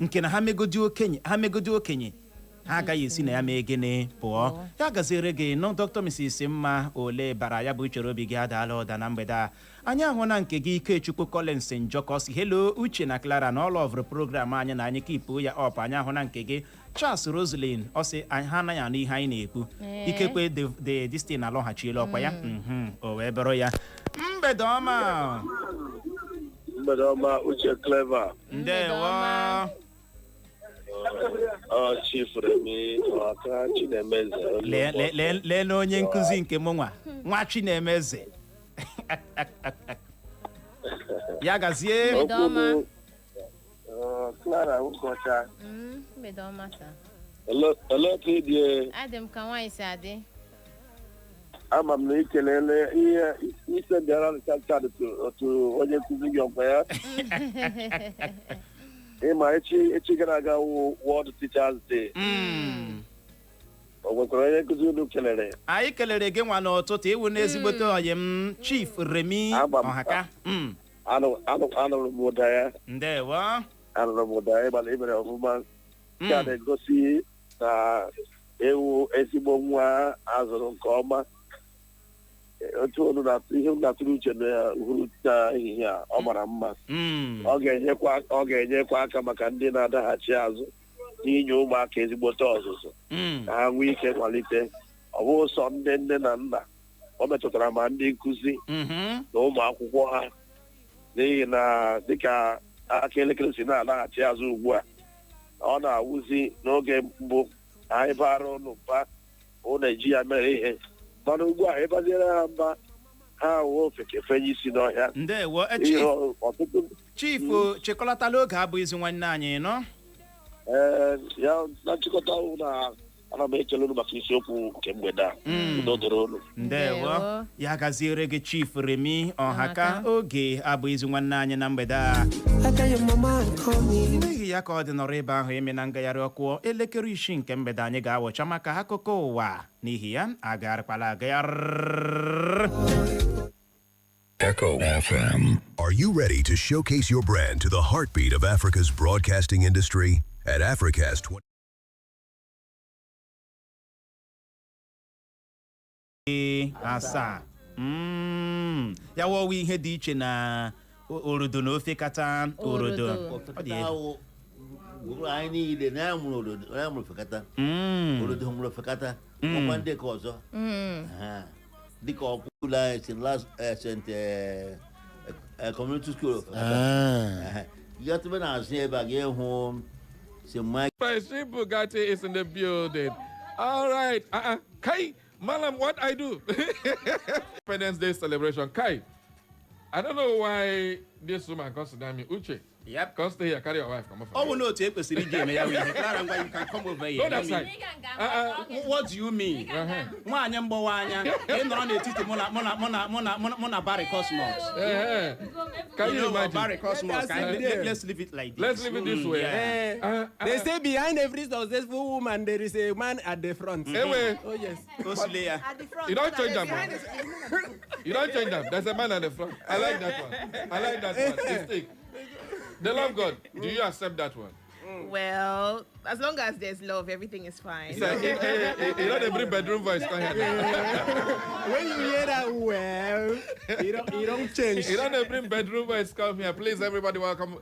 nke na ha megodi okenye ha agaghị esi na ya mee gịnị pụọ ya gaziere gị nọ Dr. Mrs. Mma Olebara ya bụ uchere obi gị adaala ụda na mgbede a anyị ahụ na nke gị Ikechukwu Collins Njọkọsi hello Uche na Clara na all of program anyị na anyị kipụ ya ọp anyị ahụ na nke gị Charles Roslyn ọ sị ha anaghị anụ ihe anyị na-ekwu ikekwe the distin alọghachiela ọkwa ya o wee bụrụ ya mgbede ọma Uche Clever ndewo Chief Remi Ọka Chinemeze lee na onye nkụzi nke m nwa Chinemeze ya gazie Clara Ụkọcha adị m ka nwaanyị si adị ama m na ikelele ihe ise bịara nchacha otu onye nkụzi gị ọkwa ya ịma echi gara aga World Teachers Day o nwekwara onye nkụzi unu kelere anyị kelere gị nwa n'ụtụtụ iwu n'ezigbote ọyị m Chief Remi Ọhaka anụrụ m ụda ya ndewo anụrụ m ụda ya ịgbara imere ọfụma ka na-egosi na ewu ezigbo nwa azụrụ nke ọma otu onu ihe m na-atụrụ uche na uhuruchi ehihie a ọ mara mma ọ ga-enyekwa aka maka ndị na-adaghachi azụ n'inye ụmụaka ezigbote ọzụzụ ka ha nwee ike kwalite ọ bụghị sọ ndị nne na nna ọ metụtara ma ndị nkụzi na ụmụ akwụkwọ ha n'ihi na dịka aka elekere si na-alaghachi azụ ugbu a ọ na-awụzi n'oge mbụ anyị bara ụlọ mba ụlọ eji ya mere ihe mana ugbu a ịbaziere ha mba ha fenye isi n'ọhịa ndewo Chief chịkọlatala oge abụghịzi nwanne anyị nọ ya na nchịkọta na ana m ekele unu maka isiokwu nke mgbede a udo dịrị unu ndewo ya gaziere gị Chief Remi Ọhaka oge abụghịzi nwanne anyị na mgbede a n'ihi ya ka ọ dị nọrọ ebe ahụ eme na ngagharị ọkụ elekere 6 nke mgbede anyị ga-awọcha maka akụkọ ụwa n'ihi ya agagharịkwala agagharị Echo FM. Are you ready to showcase your brand to the heartbeat of Africa's broadcasting industry? At Africast asaa. Ya wọwa ihe dị iche na orodo na ofe kata orodo. anyị niile na-amụrụ fekata orodo mụrụ fekata ọkwa ndị ka ọzọ dịka ọkwụlụ anyị St. Community School gatebe na azụ ebe a ga-ehụ St. Mike. President Bugatti is in the building. All right. Kai, Malam, what I do? Independence Day celebration. Kai, I don't know why this woman consider me Uche. Yep. Come stay here, carry your wife. Come over. Oh, no, take a city game. You can come over here. Go that side. What do you mean? One number one, you're not a title Mona Barry Cosmos. Can you imagine? Barry Cosmos. Let's leave it like this. Let's leave it this way. They say behind every successful woman, there is a man at the front. Anyway. Oh, yes. At the front. You don't change them. You don't change them. There's a man at the front. I like that one. I like that one. Mistake. The love God. Do you accept that one? Well, as long as there's love, everything is fine. You know the bedroom voice. When you hear that, well, you don't change. You know the bedroom voice come here. Please, everybody, welcome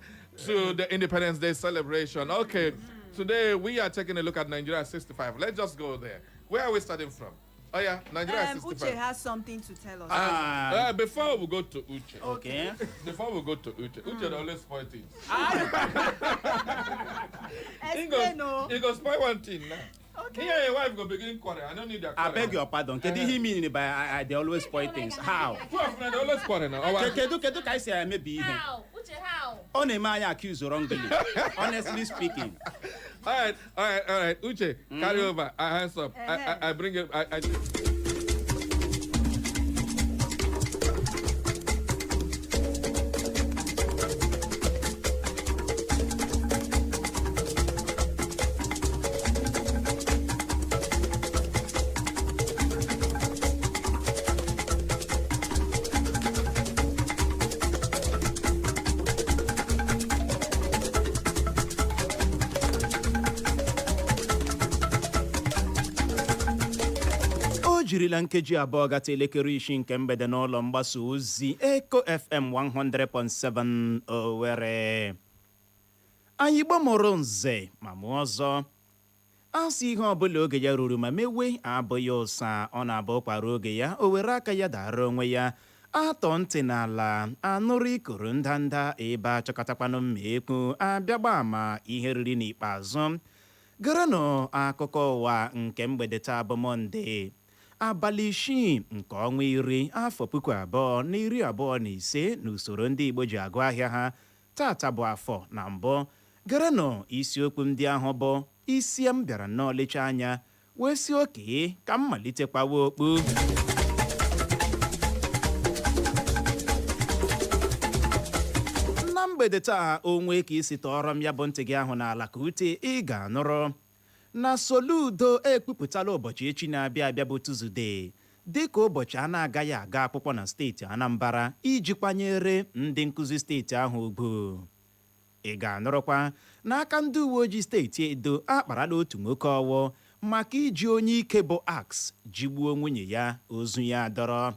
to the Independence Day celebration. Okay, today we are taking a look at Nigeria 65. Let's just go there. Where are we starting from? Oh yeah, Nigeria 65. Uche has something to tell us. Before we go to Uche. Okay. Before we go to Uche. Uche always spoil things. He go spoil one thing now. Okay. Here your wife go begin quarrel. I don't need that quarrel. I beg your pardon. Can he mean by they always spoil things? How? They always quarrel now. Kedu I say maybe How? Uche, how? On a man accused wrongly. Honestly speaking. All right. Uche, carry over. Hands up. I bring it. jirila nkeji abụọ gata elekere isi nke mgbede n'ụlọ mgbasa ozi Eco FM 100.7 Owerri. Anyị gbamụrụ nze ma mụ ọzọ. Asị ihe ọbụla oge ya ruru ma mewe abụghị ụsa ọ na-abụ kwara oge ya o were aka ya dara onwe ya atọ ntị n'ala anụrụ ikoro ndanda ebe achọkatakwanụ mma ekwu abịagba ama ihe riri n'ikpeazụ. Gerenụ akụkọ ụwa nke mgbede taa bụ Mọnde abalị 6 nke ọnwa 10 afọ 2025 n'usoro ndị Igbo ji agụ ahịa ha tata bụ afọ na mbụ. Gerenụ isiokwu ndị ahụ bụ isi m bịara n'ọlecha anya wee si oke ka m malitekwawa okpu. Na mgbede taa onwe ka isi tọrọ m ya bụ ntị gị ahụ n'ala ka ute ị ga-anụrụ na Soludo ekwupụtala ụbọchị echi na-abịa abịa bụ Tuzdee dịka ụbọchị a na-agaghị aga akwụkwọ na steeti Anambra iji kwanyere ndị nkụzi steeti ahụ ugwu. Ị ga-anụrụkwa n'aka ndị uwe ojii steeti Edo akparala otu nwoke ọwụ maka iji onye ike bụ aks jigbuo nwunye ya ozu ya dọrọ.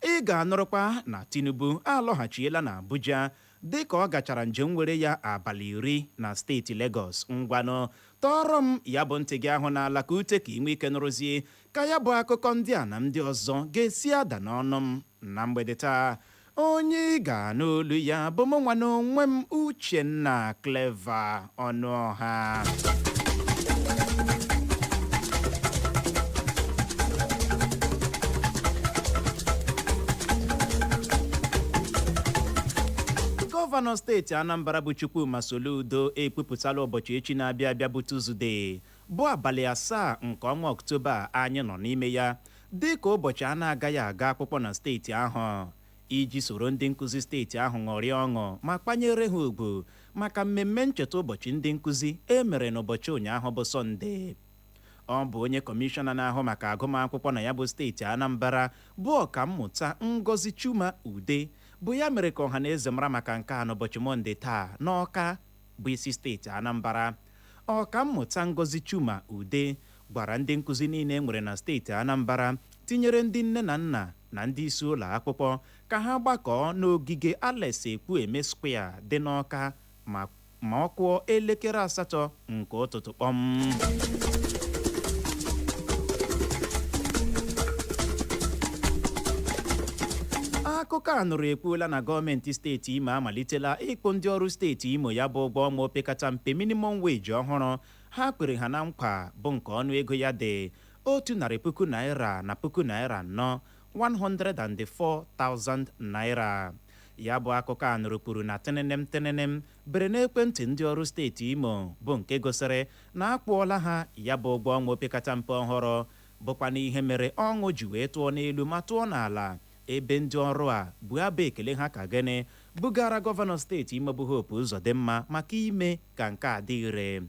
Ị ga-anụrụkwa na Tinubu alọghachiela na Abuja dịka ọ gachara njem were ya abalị 10 na steeti Lagos. Ngwanụ tọrọ m ya bụ ntị gị ahụ n'ala ka ute ka inwe ike nụrụzie ka ya bụ akụkọ ndị a na ndị ọzọ ga-esi ada n'ọnụ m na mgbede taa. Onye ga n'olu ya bụ mụ nwa n'onwe m Uchenna Clever Ọnụọha. Gọvanọ steeti Anambra bụ Chukwuma Soludo ekwupụtala ụbọchị echi na-abịa abịa bụ Tuzdee bụ abalị 7 nke ọnwa Ọktoba anyị nọ n'ime ya dịka ụbọchị a na-agaghị aga akwụkwọ na steeti ahụ iji soro ndị nkụzi steeti ahụ ṅụrịa ọṅụ ma kwanyere ha ugwu maka mmemme ncheta ụbọchị ndị nkụzi e mere n'ụbọchị ụnyaahụ bụ Sọnde. Ọ bụ onye kọmishọna na-ahụ maka agụmakwụkwọ na ya bụ steeti Anambra bụ ọkammụta Ngozi Chuma Ude bụ ya mere ka ọha na eze mara maka nke a n'ụbọchị Mọnde taa n'Ọka bụ isi steeti Anambra. Ọkammụta Ngozi Chuma Ude gwara ndị nkụzi niile nwere na steeti Anambra tinyere ndị nne na nna na ndị isi ụlọ akwụkwọ ka ha gbakọọ n'ogige Alex Ekwueme Square dị n'Awka ma ọ kụọ elekere 8 nke ụtụtụ kpọm. Akụkọ a nụrụ ekwuola na gọọmenti steeti Imo amalitela ịkpụ ndị ọrụ steeti Imo ya bụ ụgwọ ọnwa opekata mpe minimum wage ọhụrụ ha kwere ha na nkwa bụ nke ọnụ ego ya dị 100,000 naira na 4,000 104,000 naira. Ya bụ akụkọ a nụrụ kwuru na tenenem bere n'ekwentị ndị ọrụ steeti Imo bụ nke gosiri na akwụọla ha ya bụ ụgwọ ọnwa opekata mpe ọhụrụ bụkwa n'ihe mere ọṅụ ji wee tụọ n'elu ma tụọ n'ala ebe ndị ọrụ a bụ abụ ekele ha ka gịnị bugara gọvanọ steeti Imo bụ Hope Uzodimma maka ime ka nke a dị ire.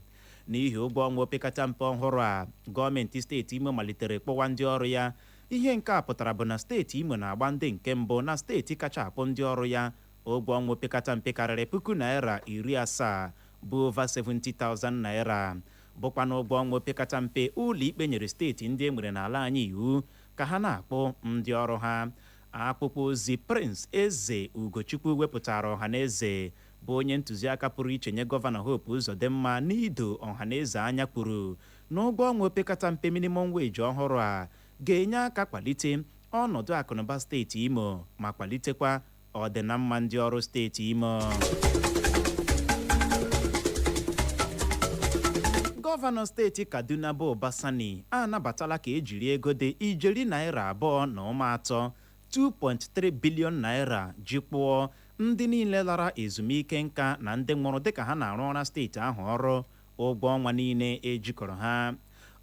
N'ihi ụgwọ ọnwa opekata mpe ọhụrụ a gọọmenti steeti Imo malitere kpọwa ndị ọrụ ya. Ihe nke a pụtara bụ na steeti Imo na-agba ndị nke mbụ na steeti kacha akpọ ndị ọrụ ya ụgwọ ọnwa opekata mpe karịrị 70,000 bụ over 70,000 naira bụkwa na ụgwọ ọnwa opekata mpe ụlọ ikpe nyere steeti ndị e nwere n'ala anyị iwu ka ha na-akpọ ndị ọrụ ha. Akpụkpọ ozi Prince Eze Ugochukwu wepụtara ọhaneze bụ onye ntụziaka pụrụ iche nye gọvanọ Hope Uzodimma n'ido ọhaneze anya kwuru na ụgwọ ọnwa opekata mpe minimum wage ọhụrụ a ga-enye aka kwalite ọnọdụ akụnụba steeti Imo ma kwalitekwa ọdịnamma ndị ọrụ steeti Imo. Gọvanọ steeti Kaduna bụ Obasani anabatala ka ejiri ego dị ijeri naira 2.3 2.3 bilion naira jikpụọ ndị niile lara ezumike nka na ndị nwụrụ dịka ha na-arụ ọrụ steeti ahụ ọrụ ụgwọ ọnwa niile ejikọrọ ha.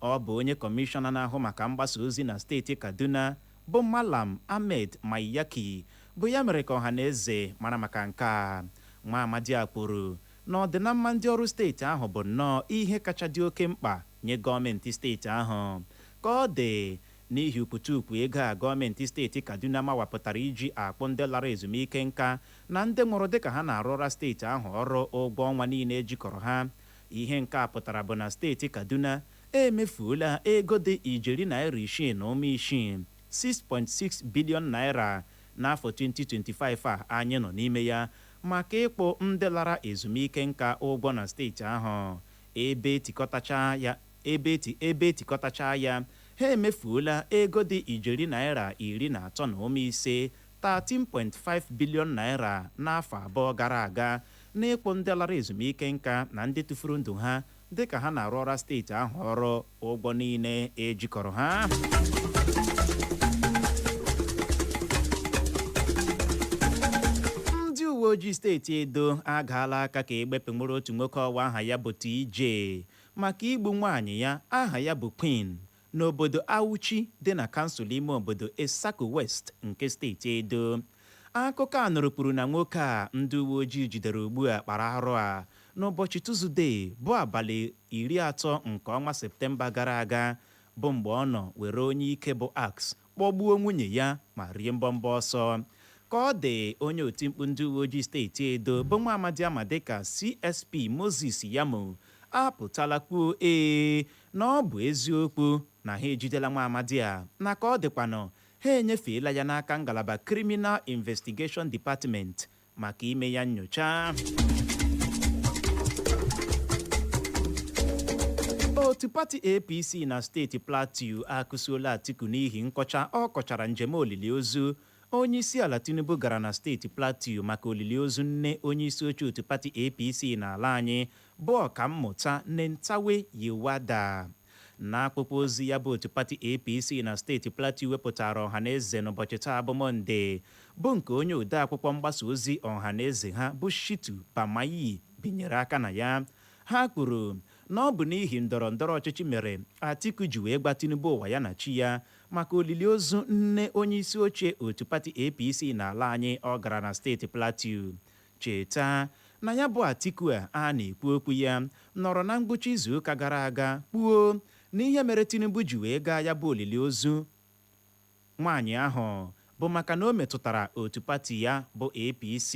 Ọ bụ onye kọmishọna na-ahụ maka mgbasa ozi na steeti Kaduna bụ Malam Ahmed Maiyaki bụ ya mere ka ọhaneze mara maka nke a. Nwa amadi a kwuru na ọdịnamma ndị ọrụ steeti ahụ bụ nnọọ ihe kacha dị oke mkpa nye gọọmenti steeti ahụ ka ọ dị n'ihi ukwutukwu ego a gọọmenti steeti Kaduna mawapụtara iji akpụ ndị lara ezumike nka na ndị nwụrụ dịka ha na-arụra steeti ahụ ọrụ ụgwọ ọnwa niile ejikọrọ ha. Ihe nke a pụtara bụ na steeti Kaduna emefuola ego dị ijeri naira 6.6 6.6 bilion naira n'afọ 2025 a anyị nọ n'ime ya maka ịkpụ ndị lara ezumike nka ụgwọ na steeti ahụ. Ebe etikọtacha ya ha emefuola ego dị ijeri naira 13.5 13.5 bilion naira n'afọ abụọ gara aga n'ịkpụ ndị lara ezumike nka na ndị tụfuru ndụ ha dịka ha na-arụ ọrụ steeti ahụ ọrụ ụgwọ niile ejikọrọ ha. Ndị uwe ojii steeti Edo agaala aka ka egbepụrụ otu nwoke ọwa aha ya bụ TJ maka igbu nwaanyị ya aha ya bụ Queen n'obodo Auchi dị na kansụl ime obodo Esako West nke steeti Edo. Akụkọ a nụrụpụrụ na nwoke a ndị uwe ojii jidere ugbu a kpara arụ a n'ụbọchị Tuzdee bụ abalị 30 nke ọnwa Septemba gara aga bụ mgbe ọ nọ were onye ike bụ axe kpọgbuo nwunye ya ma rie mbọmbọ ọsọ. Ka ọ dị onye otimkpu ndị uwe ojii steeti Edo bụ nwa amadi ama dịka CSP Moses Yamo apụtala kwuo na ọ bụ eziokwu na ha ejidela nwa amadi a na ka ọ dịkwanụ ha enyefeela ya n'aka ngalaba Criminal Investigation Department maka ime ya nnyocha. Otu pati APC na steeti Plateau akụsuola Atiku n'ihi nkọcha ọ kọchara njem olili ozu onye isi ala Tinubu gara na steeti Plateau maka olili ozu nne onye isi oche otu pati APC n'ala anyị bụ ọkammụta Nentawe Yewada. N'akpụkpọ ozi ya bụ otu pati APC na steeti Plateau wepụtara ọhaneze n'ụbọchị taa bụ Mọnde bụ nke onye odeakwụkwọ mgbasa ozi ọhaneze ha bụ Shitu Bamayi binyere aka na ya. Ha kwuru na ọ bụ n'ihi ndọrọ ndọrọ ọchịchị mere Atiku ji wee gba Tinubu ụwa ya na chi ya maka olili ozu nne onye isi oche otu pati APC n'ala anyị ọ gara na steeti Plateau. Cheta na ya bụ Atiku a na-ekwu okwu ya nọrọ na ngwụcha izuụka gara aga kpuo n'ihe mere Tinubu ji wee gaa ya bụ olili ozu nwaanyị ahụ bụ maka na o metụtara otu pati ya bụ APC.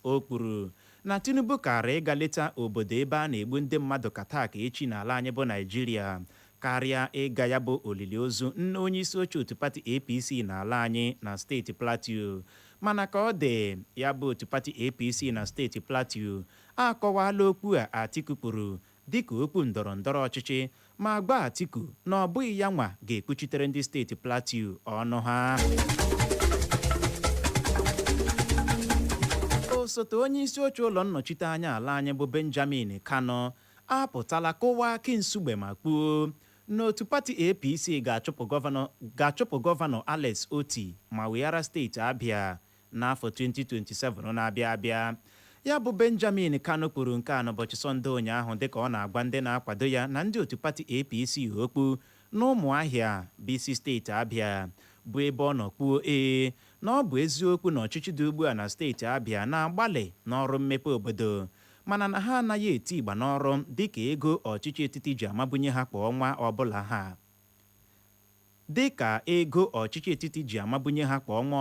O kwuru na Tinubu kara ịga leta obodo ebe a na-egbu ndị mmadụ ka taa ka echi n'ala anyị bụ Naịjirịa karịa ịga ya bụ olili ozu nne onye isi oche otu pati APC n'ala anyị na steeti Plateau. Mana ka ọ dị ya bụ otu pati APC na steeti Plateau akọwala okwu a Atiku kwuru dịka okwu ndọrọndọrọ ọchịchị ma gba Atiku na ọ bụghị ya nwa ga-ekwuchitere ndị steeti Plateau ọnụ ha. Osote onye isi oche ụlọ nnọchite anya ala anyị bụ Benjamin Kano apụtala kụwa aka nsugbe ma kwuo n'otu pati APC ga-achụpụ gọvanọ Alex Oti ma weghara steeti Abia n'afọ 2027 na-abịa abịa. Ya bụ Benjamin Kano kwuru nke a n'ụbọchị Sọnde ụnyaahụ dịka ọ na-agwa ndị na-akwado ya na ndị otu pati APC okwu n'Ụmụahịa bisi steeti Abia bụ ebe ọ nọ kwuo na ọ bụ eziokwu na ọchịchị dị ugbu a na steeti Abia na-agbalị n'ọrụ mmepe obodo mana na ha anaghị eti ịgba n'ọrụ dịka ego ọchịchị etiti ji amabunye ha kwa ọnwa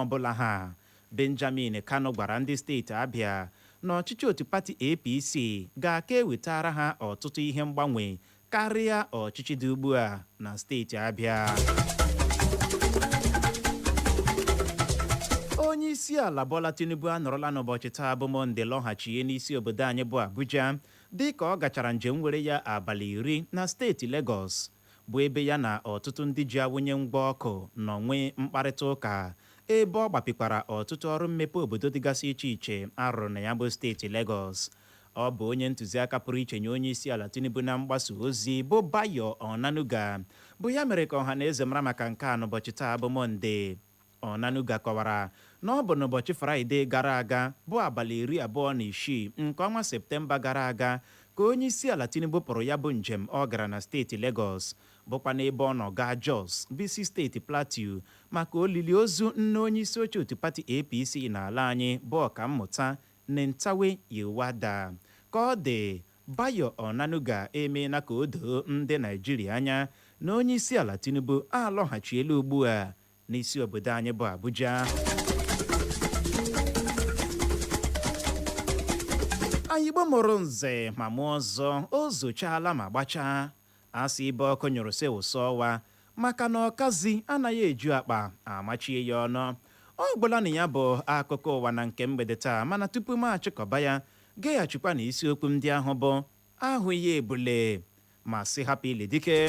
ọbụla ha. Benjamin Kano gwara ndị steeti Abia na ọchịchị otu pati APC ga-aka ewetara ha ọtụtụ ihe mgbanwe karịa ọchịchị dị ugbu a na steeti Abia. Onye isi ala Bola Tinubu anọrọla n'ụbọchị taa bụ Mọnde lọghachie n'isi obodo anyị bụ Abuja dịka ọ gachara njem were ya abalị 10 na steeti Lagos bụ ebe ya na ọtụtụ ndị ji awụnye ngwa ọkụ nọ nwee mkparịta ụka ebe ọ gbapikwara ọtụtụ ọrụ mmepe obodo dịgasị iche iche arụrụ na ya bụ steeti Lagos. Ọ bụ onye ntụziaka pụrụ iche nye onye isi ala Tinubu na mgbasa ozi bụ Bayo Onanuga bụ ya mere ka ọha na eze mara maka nke a n'ụbọchị taa bụ Mọnde. Onanuga kọwara na ọ bụ n'ụbọchị Fraịde gara aga bụ abalị 26 nke ọnwa Septemba gara aga ka onye isi ala Tinubu pụrụ ya bụ njem ọ gara na steeti Lagos bụkwa n'ebe ọ nọ gaa Jos bisi steeti Plateau maka olili ozu nne onye isi oche otu pati APC n'ala anyị bụ ọkammụta Nentawe Yewada. Ka ọ dị Bayo Onanuga emeela ka o doo ndị Naijiria anya na onye isi ala Tinubu alọghachiela ugbu a n'isi obodo anyị bụ Abuja. Anyị gbamụrụ nze ma mụọ ọzọ o zochala ma gbachaa asị ibe ọkụ nyụrụ sị ụsọ ọwa maka na ọkazi anaghị eju akpa amachie ya ọnụ. Ọ gwụla na ya bụ akụkọ ụwa na nke mgbede taa mana tupu m achịkọba ya geghachikwa na isiokwu ndị ahụ bụ ahụ ya ebule ma sị hapụ ili dike.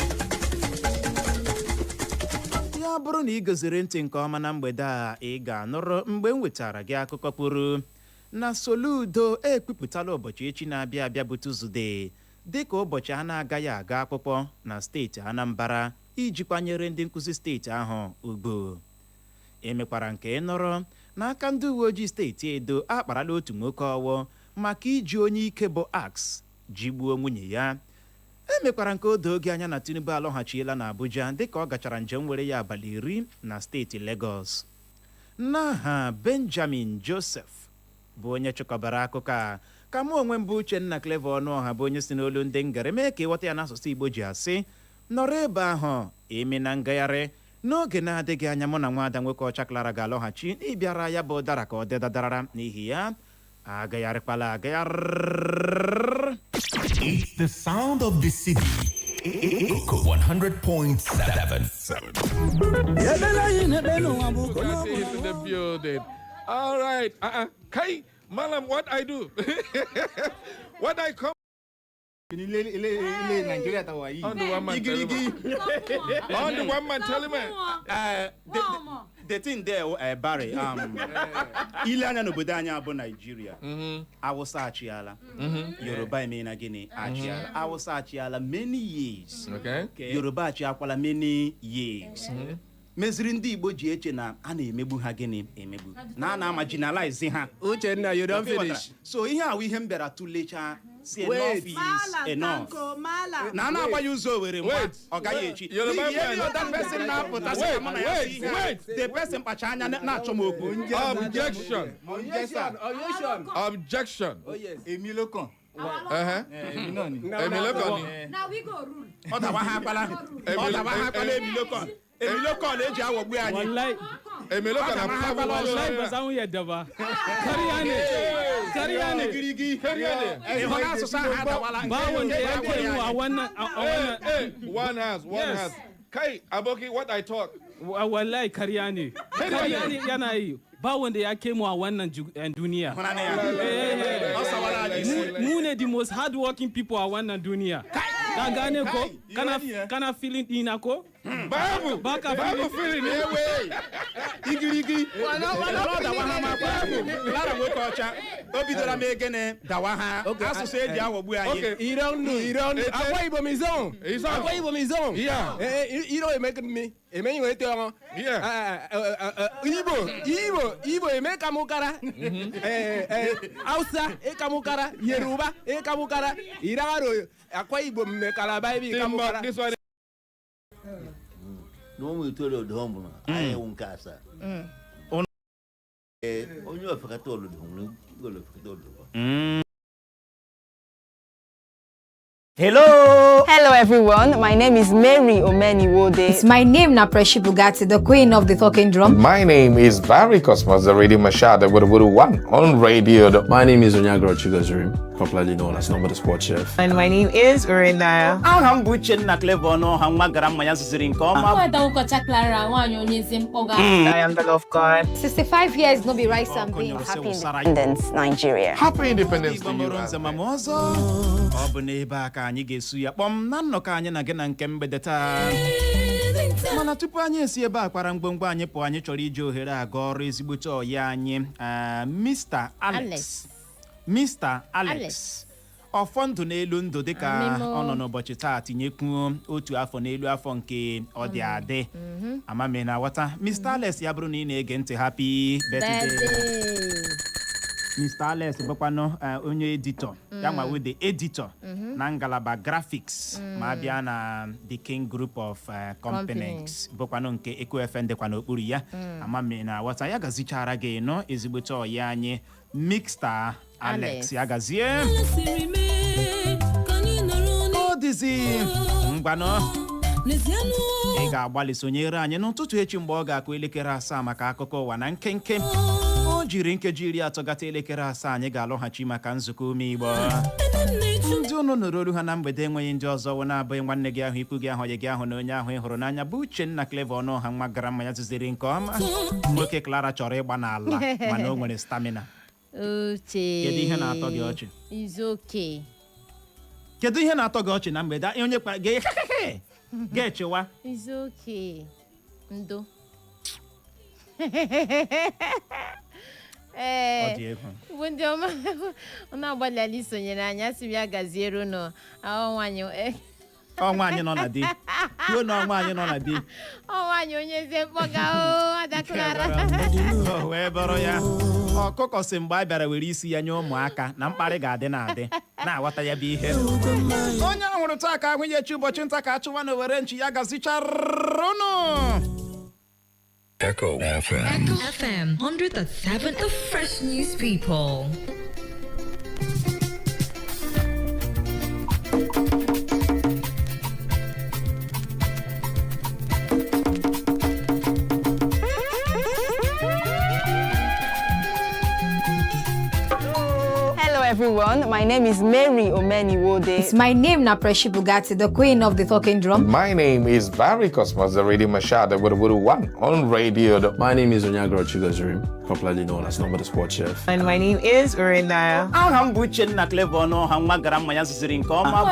Ya bụrụ na ị goziri ntị nke ọma na mgbede a ị ga-anụrụ mgbe m wetara gị akụkọ pụrụ na Soludo ekwupụtala ụbọchị echi na-abịa abịa bụ Tuzdee dịka ụbọchị a na-agaghị aga akwụkwọ na steeti Anambra iji kwanyere ndị nkụzi steeti ahụ ugwu. Emekwara nke nọrọ n'aka ndị uwe ojii steeti Edo akparala otu nwoke ọwọ maka iji onye ike bụ Axe jigbuo nwunye ya. Emekwara nke o doo gị anya na Tinubu alọghachiela na Abuja dịka ọ gachara njem were ya abalị 10 na steeti Lagos. N'aha Benjamin Joseph bụ onye chịkọbara akụkọ a ka mụ onwe m bụ Uchenna Clever Ọnụọha bụ onye si n'olu ndị ngere mee ka ịghọta ya n'asụsụ Igbo ji asị nọrọ ebe ahụ eme na ngagharị n'oge na-adịghị anya mụ na nwaada nwoke ọcha Clara ga-alọghachi ịbịara ya bụ ụdara ka ọ dịdadarara n'ihi ya agagharịkwala agagharị. It's the sound of the city. Echo 100.7. He's in the building. All right. Kai, Malam, what I do? What I come? On the one man, tell him. The thing there, Barry, Ilana Nobodanya abo Nigeria. Awusa achiala. Yoruba emena gini achiala. Awusa achiala many years. Okay. Yoruba achiala many years. Meziri ndị Igbo ji eche na a na-emegbu ha gịnị emegbu na a marginalize ha. Uchenna, you don't finish. So ihe a ihe m bịara tulecha si enough is enough. Na na-agba ya ụzọ were mgba ọ gaghị echi. That person na-apụta sị na ya si ihe. The person kpacha anya na-achọ m okwu. Objection. Oh yes. Emilokon. Emilokon. Now we go rule. Ọ dawa ha akpala. Ọ dawa ha akpala Emilokon. Emilokon eji awọgbu anyị. Emilokon na wallahi ba za mu yadda ba. Kariya ne. One has. Kai, Aboki, what I talk? Wallahi kariya ne yana yi ba wanda ya kai mu a wannan duniya mu ne the most hard working people a wannan duniya ka gane ko kana feeling dina ko babu feeling ne we igirigi wana da waha ma babu lara we ko cha obidora me gene da waha asusu eji awogbu aye you don't know akwa ibo mizon yeah you know making me emenyi we te on yeah Igbo emeka mukara Hausa ekamukara Yoruba ekamukara Iraro akwa Igbo mmekara baby ekamukara no mu tolo de hombo aye unkasa onyo afakatolo de hombo ngolo afakatolo Hello everyone, my name is Mary Omeniwode. It's my name na Preshi Bugatti, the queen of the talking drum. My name is Barry Cosmos, the radio Mashada with a one on radio. My name is Onyagro Chigazrim, popularly known as Number the Sports Chef. And my name is Urendaya. Aham buchen na Clevono, hangma garam maya susirin koma. I am the love God. 65 years, no be rice and beans. Happy Independence, Nigeria. Happy Independence to you. Anyị ga-esu ya kpọm na nnọkọ anyị na gị na nke mgbede taa mana tupu anyị esi ebe a kwara mgbomgbo anyị pụọ anyị chọrọ iji ohere aga ọrụ ezigbote ọyị anyị Mr. Alex ọfọndụ n'elu ndụ dịka ọ nọ n'ụbọchị taa tinyekwuo otu afọ n'elu afọ nke ọ dị adị amame na wata Mr. Alex ya bụrụ na ị na-ege ntị happy birthday Mr. Alex bụkwanụ onye editor ya nwa with the editor na ngalaba graphics ma bịa na the King Group of companies bụkwanụ nke Eco FM dịkwa n'okpuru ya amami na wata ya gazichara gị nọ ezigbote ọyị anyị Mr. Alex ya gazie ọ dịzi ngwanụ ị ga-agbalị sonyere anyị n'ụtụtụ echi mgbe ọ ga-akụ elekere 7 maka akụkọ ụwa na nkenke o jiri nkeji 30 gata elekere 7 anyị ga-alọghachi maka nzukọ ume Igbo ndị unu nụrụ olu ha na mgbede enweghị ndị ọzọ wụ na-abụghị nwanne gị ahụ ikwu gị ahụ onye gị ahụ na onye ahụ ị hụrụ n'anya bụ Uchenna Clever Ọnụọha nwa gara mmanya zuziri nke ọma nwoke Clara chọrọ ịgba n'ala mana o nwere stamina kedu ihe na-atọ gị ọchị kedu ihe na-atọ gị ọchị na mgbede onye kpara gị ga-echewa It's okay. Ndo. Ndị ọma ọ na-agbalị ala isonyere anyị asị bịa gaziere ụnụ ọnwa anyị nọ na di kwuo na ọnwa anyị nọ na di ọnwa anyị onye eze mkpọga adaklara wee bụrụ ya ọkụkọ si mgbe a bịara were isi ya nye ụmụaka na mkparị ga-adị na-adị na-aghọta ya bụ ihe onye ahụrụ taa ka ahụ ya echi ụbọchị nta ka achụwa na were nchi ya gazichara ụnụ Echo FM. Echo FM 100.7, the fresh news people. Everyone, my name is Mary Omeniwode. It's my name na Preshi Bugatti, the queen of the talking drum. My name is Barry Cosmos, the radio Mashada with a one on radio. My name is Onyagro Chigazrim, popularly known as Number the Sports Chef. And my name is Urendaya. Aham buchen Clever Ọnụọha nwa gara mmanya zuziri nke ọma.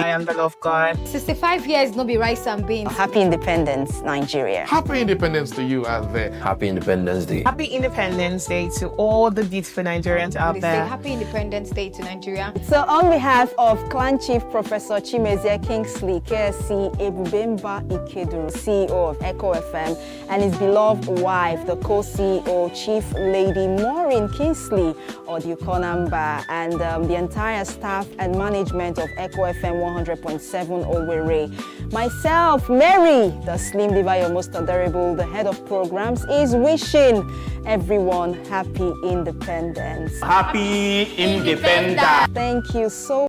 I am the love God. 65 years, no be rice and beans. Happy Independence, Nigeria. Happy Independence to you out there. Happy Independence Day. Happy Independence Day to all the beautiful Nigerians out there. Happy Independence Day to Nigeria. So on behalf of Clan Chief Professor Chimezie Kingsley, KSC Ebubemba Ikeduru, CEO of Echo FM, and his beloved wife, the co-CEO, Chief Lady Maureen Kingsley, Odiokonamba, and the entire staff and management of Echo FM 100.7 Owerri. Myself, Mary, the Slim Diva, your most adorable, the head of programs, is wishing everyone happy independence. Happy Independence. Thank you so